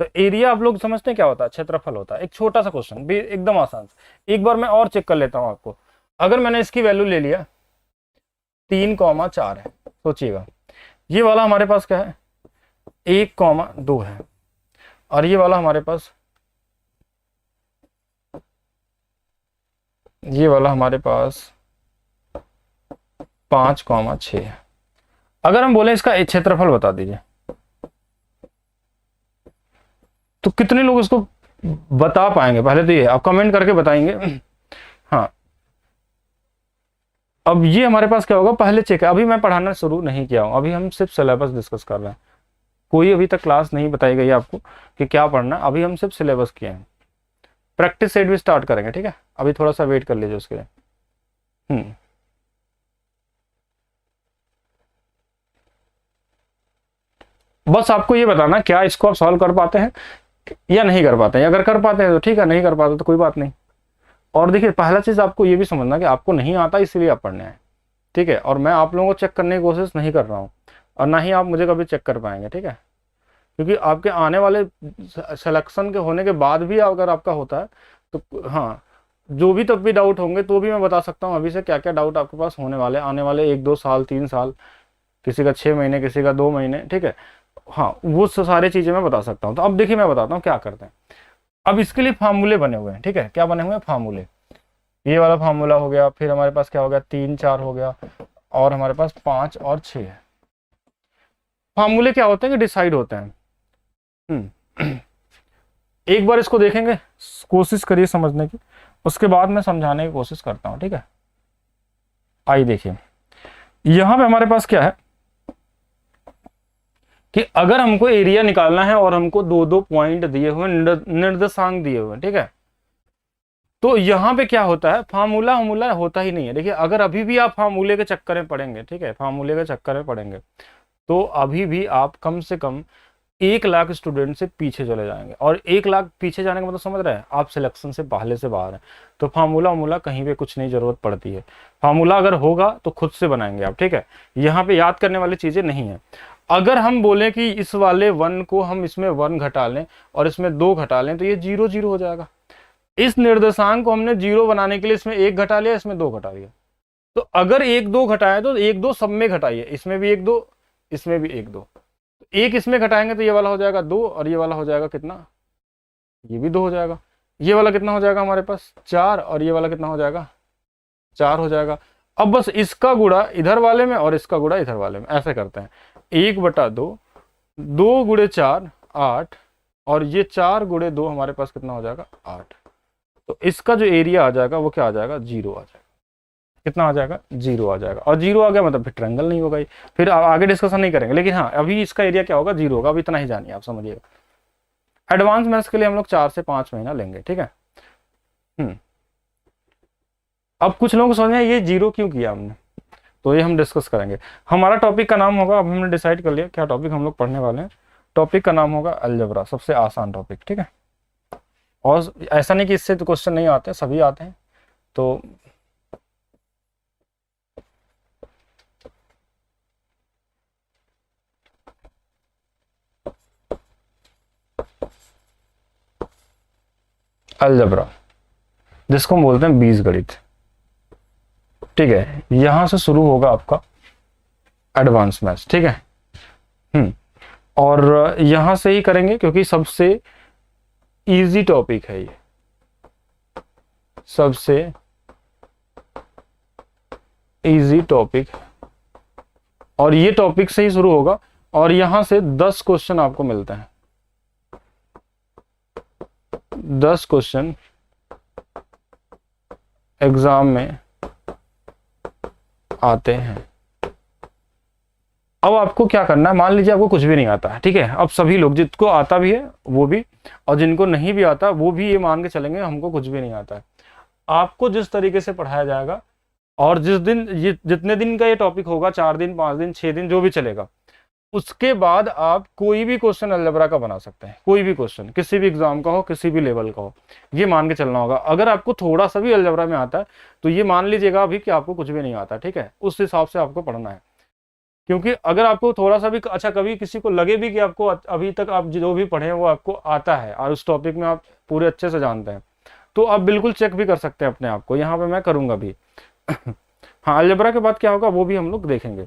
तो एरिया आप लोग समझते हैं क्या होता है, क्षेत्रफल होता है। एक छोटा सा क्वेश्चन भी एकदम आसान, एक बार मैं और चेक कर लेता हूँ आपको। अगर मैंने इसकी वैल्यू ले लिया 3,4 है, सोचिएगा ये वाला हमारे पास क्या है 1,2 है, और ये वाला हमारे पास, ये वाला हमारे पास 5,6 है। अगर हम बोले इसका क्षेत्रफल बता दीजिए, तो कितने लोग इसको बता पाएंगे, पहले तो ये आप कमेंट करके बताएंगे। हाँ, अब ये हमारे पास क्या होगा, पहले चेक है, अभी मैं पढ़ाना शुरू नहीं किया हूं, अभी हम सिर्फ सिलेबस डिस्कस कर रहे हैं, कोई अभी तक क्लास नहीं बताई गई आपको कि क्या पढ़ना, अभी हम सिर्फ सिलेबस किए हैं। प्रैक्टिस सेट भी स्टार्ट करेंगे, ठीक है, अभी थोड़ा सा वेट कर लीजिए उसके लिए। बस आपको ये बताना क्या इसको आप सॉल्व कर पाते हैं या नहीं कर पाते हैं। अगर कर पाते हैं तो ठीक है, नहीं कर पाते तो कोई बात नहीं। और देखिए पहला चीज आपको ये भी समझना कि आपको नहीं आता इसलिए आप पढ़ने आए, ठीक है। और मैं आप लोगों को चेक करने की कोशिश नहीं कर रहा हूँ, और ना ही आप मुझे कभी चेक कर पाएंगे, ठीक है। क्योंकि आपके आने वाले सिलेक्शन के होने के बाद भी अगर आपका होता है तो हाँ, जो भी तब भी डाउट होंगे तो भी मैं बता सकता हूँ अभी से क्या क्या डाउट आपके पास होने वाले, आने वाले 1-2 साल 3 साल, किसी का 6 महीने, किसी का 2 महीने, ठीक है। हाँ, वो सारी चीजें मैं बता सकता हूँ। तो अब देखिए मैं बताता हूँ क्या करते हैं। अब इसके लिए फार्मूले बने हुए हैं, ठीक है। क्या बने हुए हैं? फार्मूले। ये वाला फार्मूला हो गया, फिर हमारे पास क्या हो गया, 3 4 हो गया, और हमारे पास 5 और 6 है। फार्मूले क्या होते हैं कि डिसाइड होते हैं। एक बार इसको देखेंगे, कोशिश करिए समझने की, उसके बाद मैं समझाने की कोशिश करता हूं, ठीक है। आइए देखिए, यहां पे हमारे पास क्या है कि अगर हमको एरिया निकालना है और हमको 2-2 पॉइंट दिए हुए, निर्देशांक दिए हुए, ठीक है। तो यहां पे क्या होता है, फार्मूला होता ही नहीं है। देखिए अगर अभी भी आप फार्मूले के चक्कर में पड़ेंगे, ठीक है, फार्मूले के चक्कर में पड़ेंगे, तो अभी भी आप कम से कम 1 लाख स्टूडेंट से पीछे चले जाएंगे। और 1 लाख पीछे जाने का मतलब समझ रहे हैं, आप सिलेक्शन से पहले से बाहर हैं। तो फार्मूला कहीं पे कुछ नहीं जरूरत पड़ती है। फार्मूला अगर होगा तो खुद से बनाएंगे आप, ठीक है। यहाँ पे याद करने वाली चीजें नहीं है। अगर हम बोले कि इस वाले 1 को हम इसमें 1 घटा लें और इसमें 2 घटा लें तो ये 0 0 हो जाएगा। इस निर्देशांक को हमने 0 बनाने के लिए इसमें 1 घटा लिया, इसमें 2 घटा लिया। तो अगर 1 2 घटाए तो 1 2 सब में घटाइए, इसमें भी 1 2, इसमें भी 1 2, एक इसमें घटाएंगे तो ये वाला हो जाएगा 2, और ये वाला हो जाएगा कितना, ये भी 2 हो जाएगा। ये वाला कितना हो जाएगा हमारे पास 4, और ये वाला कितना हो जाएगा 4 हो जाएगा। अब बस इसका गुणा इधर वाले में और इसका गुणा इधर वाले में, ऐसे करते हैं। 1/2, 2 × 4 8, और ये 4 × 2 हमारे पास कितना हो जाएगा 8। तो इसका जो एरिया आ जाएगा वो क्या आ जाएगा 0 आ जाएगा। कितना आ जाएगा 0 आ जाएगा। और 0 आ गया मतलब फिर ट्रायंगल नहीं होगा। फिर आगे डिस्कशन नहीं करेंगे, लेकिन हाँ अभी इसका एरिया क्या होगा 0 होगा। अब इतना ही जानिए, आप समझिएगा। एडवांस मैथ्स के लिए हम लोग 4 से 5 महीना लेंगे, ठीक है। अब कुछ लोगों को समझ में ये 0 क्यों किया हमने, तो ये हम डिस्कस करेंगे। हमारा टॉपिक का नाम होगा, अब हमने डिसाइड कर लिया क्या टॉपिक हम लोग पढ़ने वाले हैं। टॉपिक का नाम होगा अलजेब्रा, सबसे आसान टॉपिक, ठीक है। और ऐसा नहीं कि इससे तो क्वेश्चन नहीं आते, सभी आते हैं। तो अलजेब्रा जिसको हम बोलते हैं बीजगणित, ठीक है। यहां से शुरू होगा आपका एडवांस मैथ्स, ठीक है। और यहां से ही करेंगे क्योंकि सबसे इजी टॉपिक है ये, सबसे इजी टॉपिक, और ये टॉपिक से ही शुरू होगा। और यहां से 10 क्वेश्चन आपको मिलते हैं, 10 क्वेश्चन एग्जाम में आते हैं। अब आपको क्या करना है, मान लीजिए आपको कुछ भी नहीं आता है, ठीक है। अब सभी लोग जिनको आता भी है वो भी, और जिनको नहीं भी आता वो भी ये मान के चलेंगे हमको कुछ भी नहीं आता है। आपको जिस तरीके से पढ़ाया जाएगा, और जिस दिन ये जितने दिन का ये टॉपिक होगा, 4 दिन 5 दिन 6 दिन जो भी चलेगा, उसके बाद आप कोई भी क्वेश्चन अलजेब्रा का बना सकते हैं। कोई भी क्वेश्चन किसी भी एग्जाम का हो, किसी भी लेवल का हो, ये मान के चलना होगा। अगर आपको थोड़ा सा भी अलजेब्रा में आता है तो ये मान लीजिएगा अभी कि आपको कुछ भी नहीं आता, ठीक है। उस हिसाब से आपको पढ़ना है। क्योंकि अगर आपको थोड़ा सा भी अच्छा, कभी किसी को लगे भी कि आपको अभी तक आप जो भी पढ़े हैं वो आपको आता है और उस टॉपिक में आप पूरे अच्छे से जानते हैं, तो आप बिल्कुल चेक भी कर सकते हैं अपने आप को। यहाँ पे मैं करूंगा भी हाँ, अलजेब्रा के बाद क्या होगा वो भी हम लोग देखेंगे।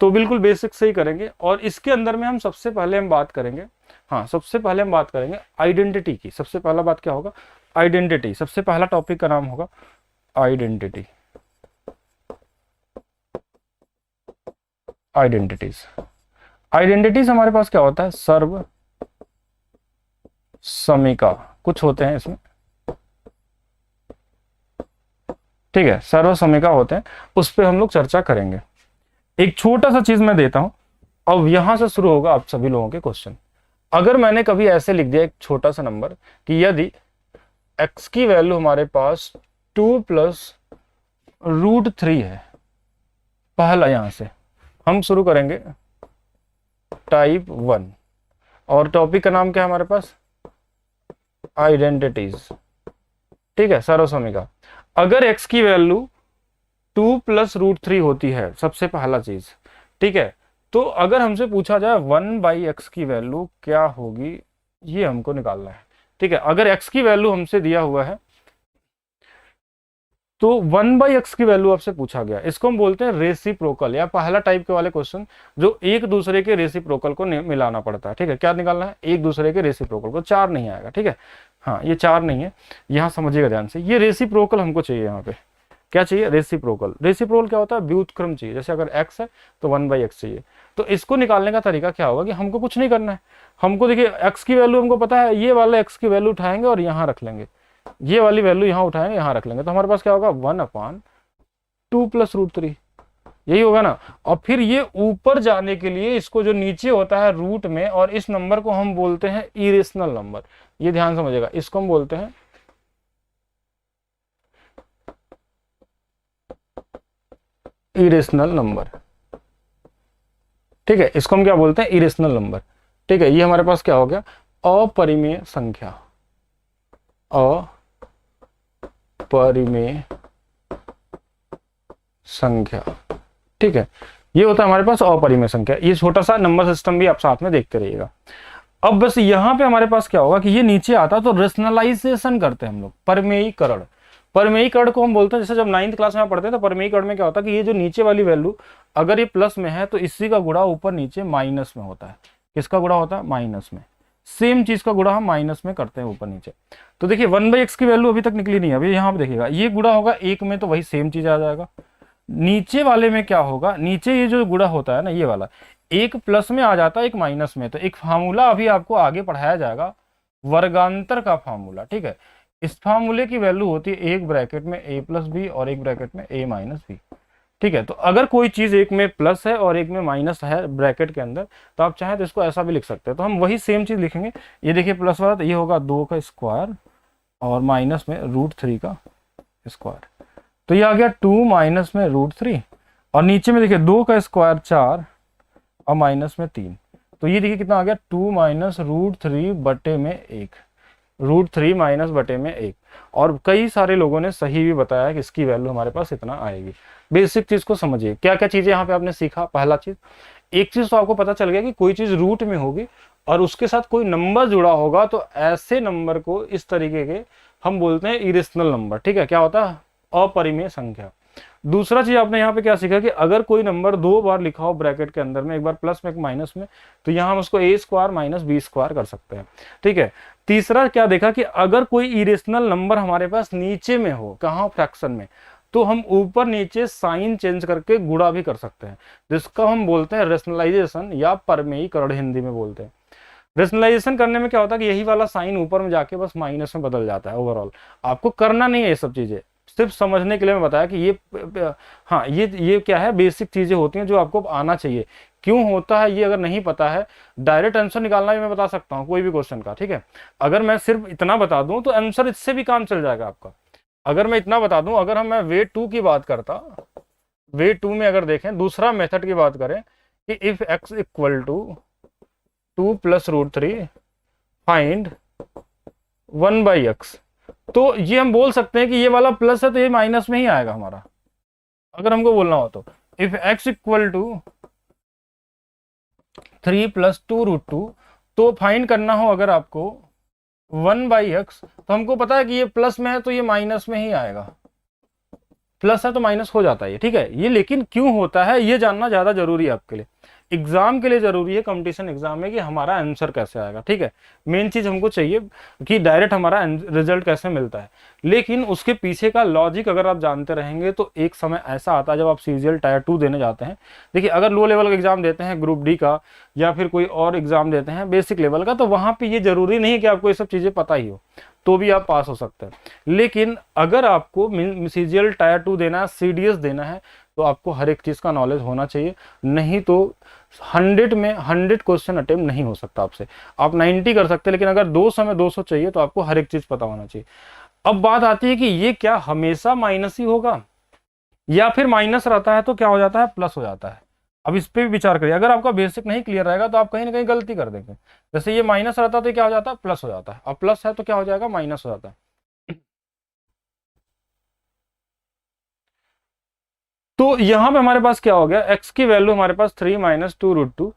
तो बिल्कुल बेसिक से ही करेंगे। और इसके अंदर में हम सबसे पहले हम बात करेंगे, हाँ सबसे पहले हम बात करेंगे आइडेंटिटी की। सबसे पहला बात क्या होगा, आइडेंटिटी। सबसे पहला टॉपिक का नाम होगा आइडेंटिटी, आइडेंटिटीज। आइडेंटिटीज हमारे पास क्या होता है, सर्व समीका कुछ होते हैं इसमें, ठीक है। सर्व समीका होते हैं, उस पर हम लोग चर्चा करेंगे। एक छोटा सा चीज मैं देता हूं, अब यहां से शुरू होगा आप सभी लोगों के क्वेश्चन। अगर मैंने कभी ऐसे लिख दिया एक छोटा सा नंबर कि यदि x की वैल्यू हमारे पास 2 + √3 है, पहला यहां से हम शुरू करेंगे टाइप 1। और टॉपिक का नाम क्या है हमारे पास? आइडेंटिटीज। ठीक है, सर्वसमीका। अगर x की वैल्यू 2 प्लस रूट 3 होती है, सबसे पहला चीज, ठीक है, तो अगर हमसे पूछा जाए 1/x की वैल्यू क्या होगी, ये हमको निकालना है। ठीक है, अगर x की वैल्यू हमसे दिया हुआ है तो 1/x की वैल्यू आपसे पूछा गया, इसको हम बोलते हैं रेसिप्रोकल, या पहला टाइप के वाले क्वेश्चन जो एक दूसरे के रेसिप्रोकल को मिलाना पड़ता है। ठीक है, क्या निकालना है? एक दूसरे के रेसिप्रोकल को। 4 नहीं आएगा, ठीक है, हाँ ये 4 नहीं है, यहां समझिएगा ध्यान से, ये रेसिप्रोकल हमको चाहिए। यहाँ पे क्या चाहिए? रेसिप्रोकल। रेसिप्रोकल क्या होता है? व्युत्क्रम चाहिए। जैसे अगर x है तो 1/x चाहिए। तो इसको निकालने का तरीका क्या होगा कि हमको कुछ नहीं करना है, हमको देखिए x की वैल्यू हमको पता है, ये वाला x की वैल्यू उठाएंगे और यहाँ रख लेंगे, ये वाली वैल्यू यहाँ उठाएंगे यहाँ रख लेंगे, तो हमारे पास क्या होगा? 1/2 प्लस रूट 3, यही होगा ना। और फिर ये ऊपर जाने के लिए इसको जो नीचे होता है रूट में, और इस नंबर को हम बोलते हैं इरेशनल नंबर। ये ध्यान समझिएगा, इसको हम बोलते हैं इरेशनल नंबर। ठीक है, इसको हम क्या बोलते हैं? Irrational number. ठीक है, ये हमारे पास क्या हो गया? अपरिमेय संख्या। अपरिमेय संख्या। ठीक है, ये होता है हमारे पास अपरिमेय संख्या। ये छोटा सा नंबर सिस्टम भी आप साथ में देखते रहिएगा। अब बस यहां पे हमारे पास क्या होगा कि ये नीचे आता तो रेशनलाइजेशन करते हैं हम लोग, परमेयीकरण। परमेयीकरण को हम बोलते हैं, जैसे जब 9th क्लास में पढ़ते हैं तो परमेयीकरण में क्या होता है कि ये जो नीचे वाली वैल्यू अगर ये प्लस में है तो इसी का गुणा ऊपर नीचे माइनस में होता है। किसका गुणा होता है? माइनस में। सेम चीज का गुणा हम माइनस में करते हैं ऊपर नीचे। तो देखिए 1/x की वैल्यू अभी तक निकली नहीं है, अभी यहाँ पे देखिएगा ये गुणा होगा 1 में तो वही सेम चीज आ जाएगा। नीचे वाले में क्या होगा? नीचे ये जो गुणा होता है ना, ये वाला एक प्लस में आ जाता है, एक माइनस में। तो एक फार्मूला अभी आपको आगे पढ़ाया जाएगा, वर्गांतर का फार्मूला। ठीक है, इस फार्मूले की वैल्यू होती है एक ब्रैकेट में a प्लस बी और एक ब्रैकेट में a माइनस बी। ठीक है, तो अगर कोई चीज एक में प्लस है और एक में माइनस है ब्रैकेट के अंदर, तो आप चाहें तो इसको ऐसा भी लिख सकते हैं। तो हम वही सेम चीज लिखेंगे। ये देखिए प्लस वाला, तो ये होगा 2 का स्क्वायर और माइनस में रूट 3 का स्क्वायर। तो ये आ गया 2 माइनस में रूट 3, और नीचे में देखिए 2 का स्क्वायर 4 और माइनस में 3। तो ये देखिए कितना आ गया? 2 माइनस रूट 3 बटे में 1, रूट 3 माइनस बटे में 1। और कई सारे लोगों ने सही भी बताया कि इसकी वैल्यू हमारे पास इतना आएगी। बेसिक चीज को समझिए, क्या क्या चीजें यहाँ पे आपने सीखा। पहला चीज, एक चीज तो आपको पता चल गया कि कोई चीज रूट में होगी और उसके साथ कोई नंबर जुड़ा होगा, तो ऐसे नंबर को इस तरीके के हम बोलते हैं इरेशनल नंबर। ठीक है, क्या होता है? अपरिमेय संख्या। दूसरा चीज आपने यहाँ पे क्या सीखा कि अगर कोई नंबर 2 बार लिखा हो ब्रैकेट के अंदर में, एक बार प्लस में एक माइनस में, तो यहाँ हम उसको a square minus b square कर सकते हैं। ठीक है, तीसरा क्या देखा कि अगर कोई इरेशनल नंबर हमारे पास नीचे में हो, कहाँ? फ्रैक्शन में, तो हम ऊपर नीचे साइन चेंज करके गुणा भी कर सकते हैं, जिसका हम बोलते हैं रेशनलाइजेशन या परमेयीकरण, हिंदी में बोलते हैं। रेशनलाइजेशन करने में क्या होता है कि यही वाला साइन ऊपर में जाके बस माइनस में बदल जाता है। ओवरऑल आपको करना नहीं है ये सब चीजें, सिर्फ समझने के लिए मैं बताया कि ये हाँ ये क्या है, बेसिक चीजें होती हैं जो आपको आना चाहिए। क्यों होता है ये अगर नहीं पता है, डायरेक्ट आंसर निकालना भी मैं बता सकता हूँ कोई भी क्वेश्चन का। ठीक है, अगर मैं सिर्फ इतना बता दूं तो आंसर इससे भी काम चल जाएगा आपका। अगर मैं इतना बता दूं, अगर मैं वे 2 की बात करता, वे 2 में अगर देखें दूसरा मेथड की बात करें कि if x equal to 2 plus root 3 find 1/x, तो ये हम बोल सकते हैं कि ये वाला प्लस है तो ये माइनस में ही आएगा हमारा, अगर हमको बोलना हो तो। If x equal to 3 plus 2 root 2, तो फाइंड करना हो अगर आपको 1/x, तो हमको पता है कि ये प्लस में है तो ये माइनस में ही आएगा, प्लस है तो माइनस हो जाता है ये। ठीक है, ये लेकिन क्यों होता है ये जानना ज्यादा जरूरी है आपके लिए, एग्जाम के लिए जरूरी है, कंपटीशन एग्जाम में, कि हमारा आंसर कैसे आएगा। ठीक है, मेन चीज हमको चाहिए कि डायरेक्ट हमारा रिजल्ट कैसे मिलता है, लेकिन उसके पीछे का लॉजिक अगर आप जानते रहेंगे तो एक समय ऐसा आता है जब आप सीजीएल टायर 2 देने जाते हैं। देखिए अगर लो लेवल का एग्जाम देते हैं, ग्रुप डी का, या फिर कोई और एग्जाम देते हैं बेसिक लेवल का, तो वहां पर ये जरूरी नहीं है कि आपको ये सब चीजें पता ही हो, तो भी आप पास हो सकते हैं। लेकिन अगर आपको सीजीएल टायर 2 देना है, सीडीएस देना है, तो आपको हर एक चीज का नॉलेज होना चाहिए, नहीं तो 100 में 100 क्वेश्चन अटेम्प्ट नहीं हो सकता आपसे। आप 90 कर सकते हैं, लेकिन अगर 200 में 200 चाहिए तो आपको हर एक चीज पता होना चाहिए। अब बात आती है कि ये क्या हमेशा माइनस ही होगा, या फिर माइनस रहता है तो क्या हो जाता है? प्लस हो जाता है। अब इस पे भी विचार करिए, अगर आपका बेसिक नहीं क्लियर रहेगा तो आप कहीं ना कहीं गलती कर देंगे। जैसे ये माइनस रहता तो क्या हो जाता है, प्लस हो जाता है, अब प्लस है तो क्या हो जाएगा, माइनस हो जाता है। तो यहाँ पे हमारे पास क्या हो गया, x की वैल्यू हमारे पास 3 माइनस 2√2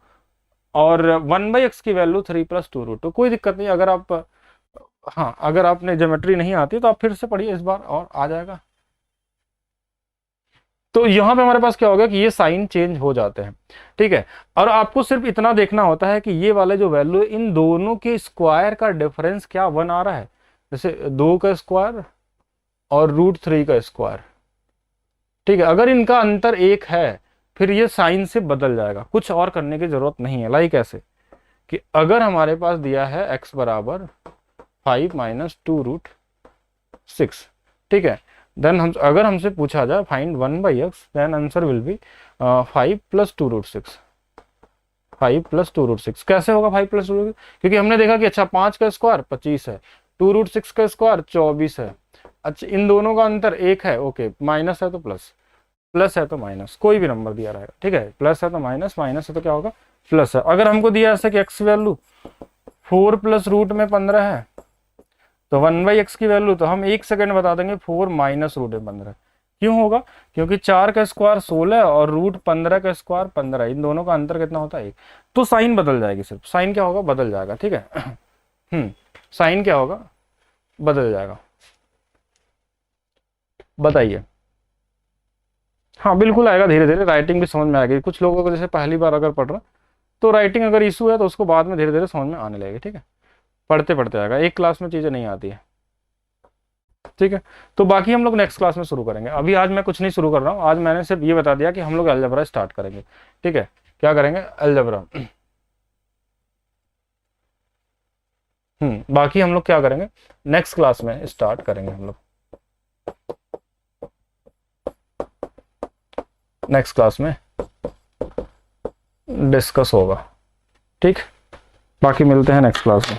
और 1/x की वैल्यू 3 प्लस 2√2। कोई दिक्कत नहीं, अगर आप, हाँ अगर आपने ज्योमेट्री नहीं आती तो आप फिर से पढ़िए इस बार और आ जाएगा। तो यहाँ पे हमारे पास क्या होगा कि ये साइन चेंज हो जाते हैं, ठीक है। और आपको सिर्फ इतना देखना होता है कि ये वाले जो वैल्यू इन दोनों के स्क्वायर का डिफरेंस क्या 1 आ रहा है, जैसे 2 का स्क्वायर और √3 का स्क्वायर, ठीक है। अगर इनका अंतर 1 है फिर ये साइन से बदल जाएगा, कुछ और करने की जरूरत नहीं है। लाइक ऐसे कि अगर हमारे पास दिया है x बराबर 5 माइनस 2√6, ठीक है, देन हम अगर हमसे पूछा जाए find 1/x, then answer will be 5 plus 2√6। 5 plus 2√6 कैसे होगा 5 प्लस 2√6, क्योंकि हमने देखा कि अच्छा 5 का स्क्वायर 25 है, 2√6 का स्क्वायर 24 है, अच्छा इन दोनों का अंतर 1 है, ओके, माइनस है तो प्लस, प्लस है तो माइनस, कोई भी नंबर दिया रहेगा, ठीक है, प्लस है तो माइनस, माइनस है तो क्या होगा प्लस है। अगर हमको दिया ऐसा कि x वैल्यू 4 प्लस रूट में 15 है तो 1/x की वैल्यू तो हम 1 सेकंड बता देंगे 4 माइनस रूट में 15। क्यों होगा, क्योंकि 4 का स्क्वायर 16 और रूट 15 का स्क्वायर 15, इन दोनों का अंतर कितना होता है 1, तो साइन बदल जाएगी, सिर्फ साइन क्या होगा बदल जाएगा, ठीक है। साइन क्या होगा बदल जाएगा, बताइए। हाँ बिल्कुल आएगा, धीरे धीरे राइटिंग भी समझ में आएगी। कुछ लोगों को जैसे पहली बार अगर पढ़ रहा तो राइटिंग अगर इशू है तो उसको बाद में धीरे धीरे समझ में आने लगेगी, ठीक है, पढ़ते पढ़ते आएगा, एक क्लास में चीज़ें नहीं आती है, ठीक है। तो बाकी हम लोग नेक्स्ट क्लास में शुरू करेंगे, अभी आज मैं कुछ नहीं शुरू कर रहा हूँ, आज मैंने सिर्फ ये बता दिया कि हम लोग अलजेब्रा स्टार्ट करेंगे, ठीक है। क्या करेंगे, अलजेब्रा। बाकी हम लोग क्या करेंगे नेक्स्ट क्लास में स्टार्ट करेंगे, हम लोग नेक्स्ट क्लास में डिस्कस होगा, ठीक। बाकी मिलते हैं नेक्स्ट क्लास में,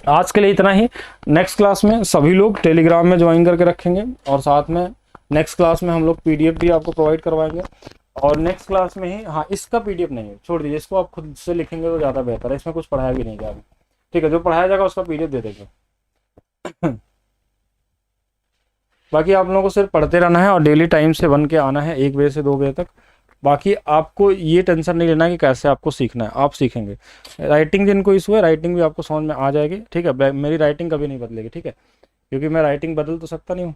आज के लिए इतना ही। नेक्स्ट क्लास में सभी लोग टेलीग्राम में ज्वाइन करके रखेंगे और साथ में नेक्स्ट क्लास में हम लोग पीडीएफ भी आपको प्रोवाइड करवाएंगे। और नेक्स्ट क्लास में ही, हाँ इसका पीडीएफ नहीं है, छोड़ दीजिए, इसको आप खुद से लिखेंगे तो ज़्यादा बेहतर है, इसमें कुछ पढ़ाया भी नहीं जाएगा, ठीक है, जो पढ़ाया जाएगा उसका पीडीएफ दे देंगे। बाकी आप लोगों को सिर्फ पढ़ते रहना है और डेली टाइम से बन के आना है 1 बजे से 2 बजे तक। बाकी आपको ये टेंशन नहीं लेना कि कैसे आपको सीखना है, आप सीखेंगे। राइटिंग जिनको इशू है राइटिंग भी आपको समझ में आ जाएगी, ठीक है, मेरी राइटिंग कभी नहीं बदलेगी, ठीक है, क्योंकि मैं राइटिंग बदल तो सकता नहीं हूँ,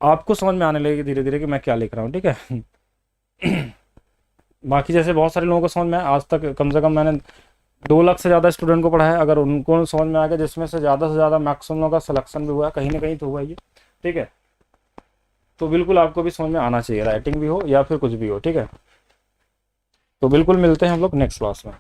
आपको समझ में आने लगेगी धीरे धीरे कि मैं क्या लिख रहा हूँ, ठीक है। बाकी जैसे बहुत सारे लोगों को समझ में आज तक कम से कम मैंने 2 लाख से ज़्यादा स्टूडेंट को पढ़ाया, अगर उनको समझ में आ गया, जिसमें से ज़्यादा मैक्सिमम लोगों का सिलेक्शन भी हुआ, कहीं ना कहीं तो हुआ ही, ठीक है। तो बिल्कुल आपको भी समझ में आना चाहिए, राइटिंग भी हो या फिर कुछ भी हो, ठीक है। तो बिल्कुल मिलते हैं हम लोग नेक्स्ट क्लास में।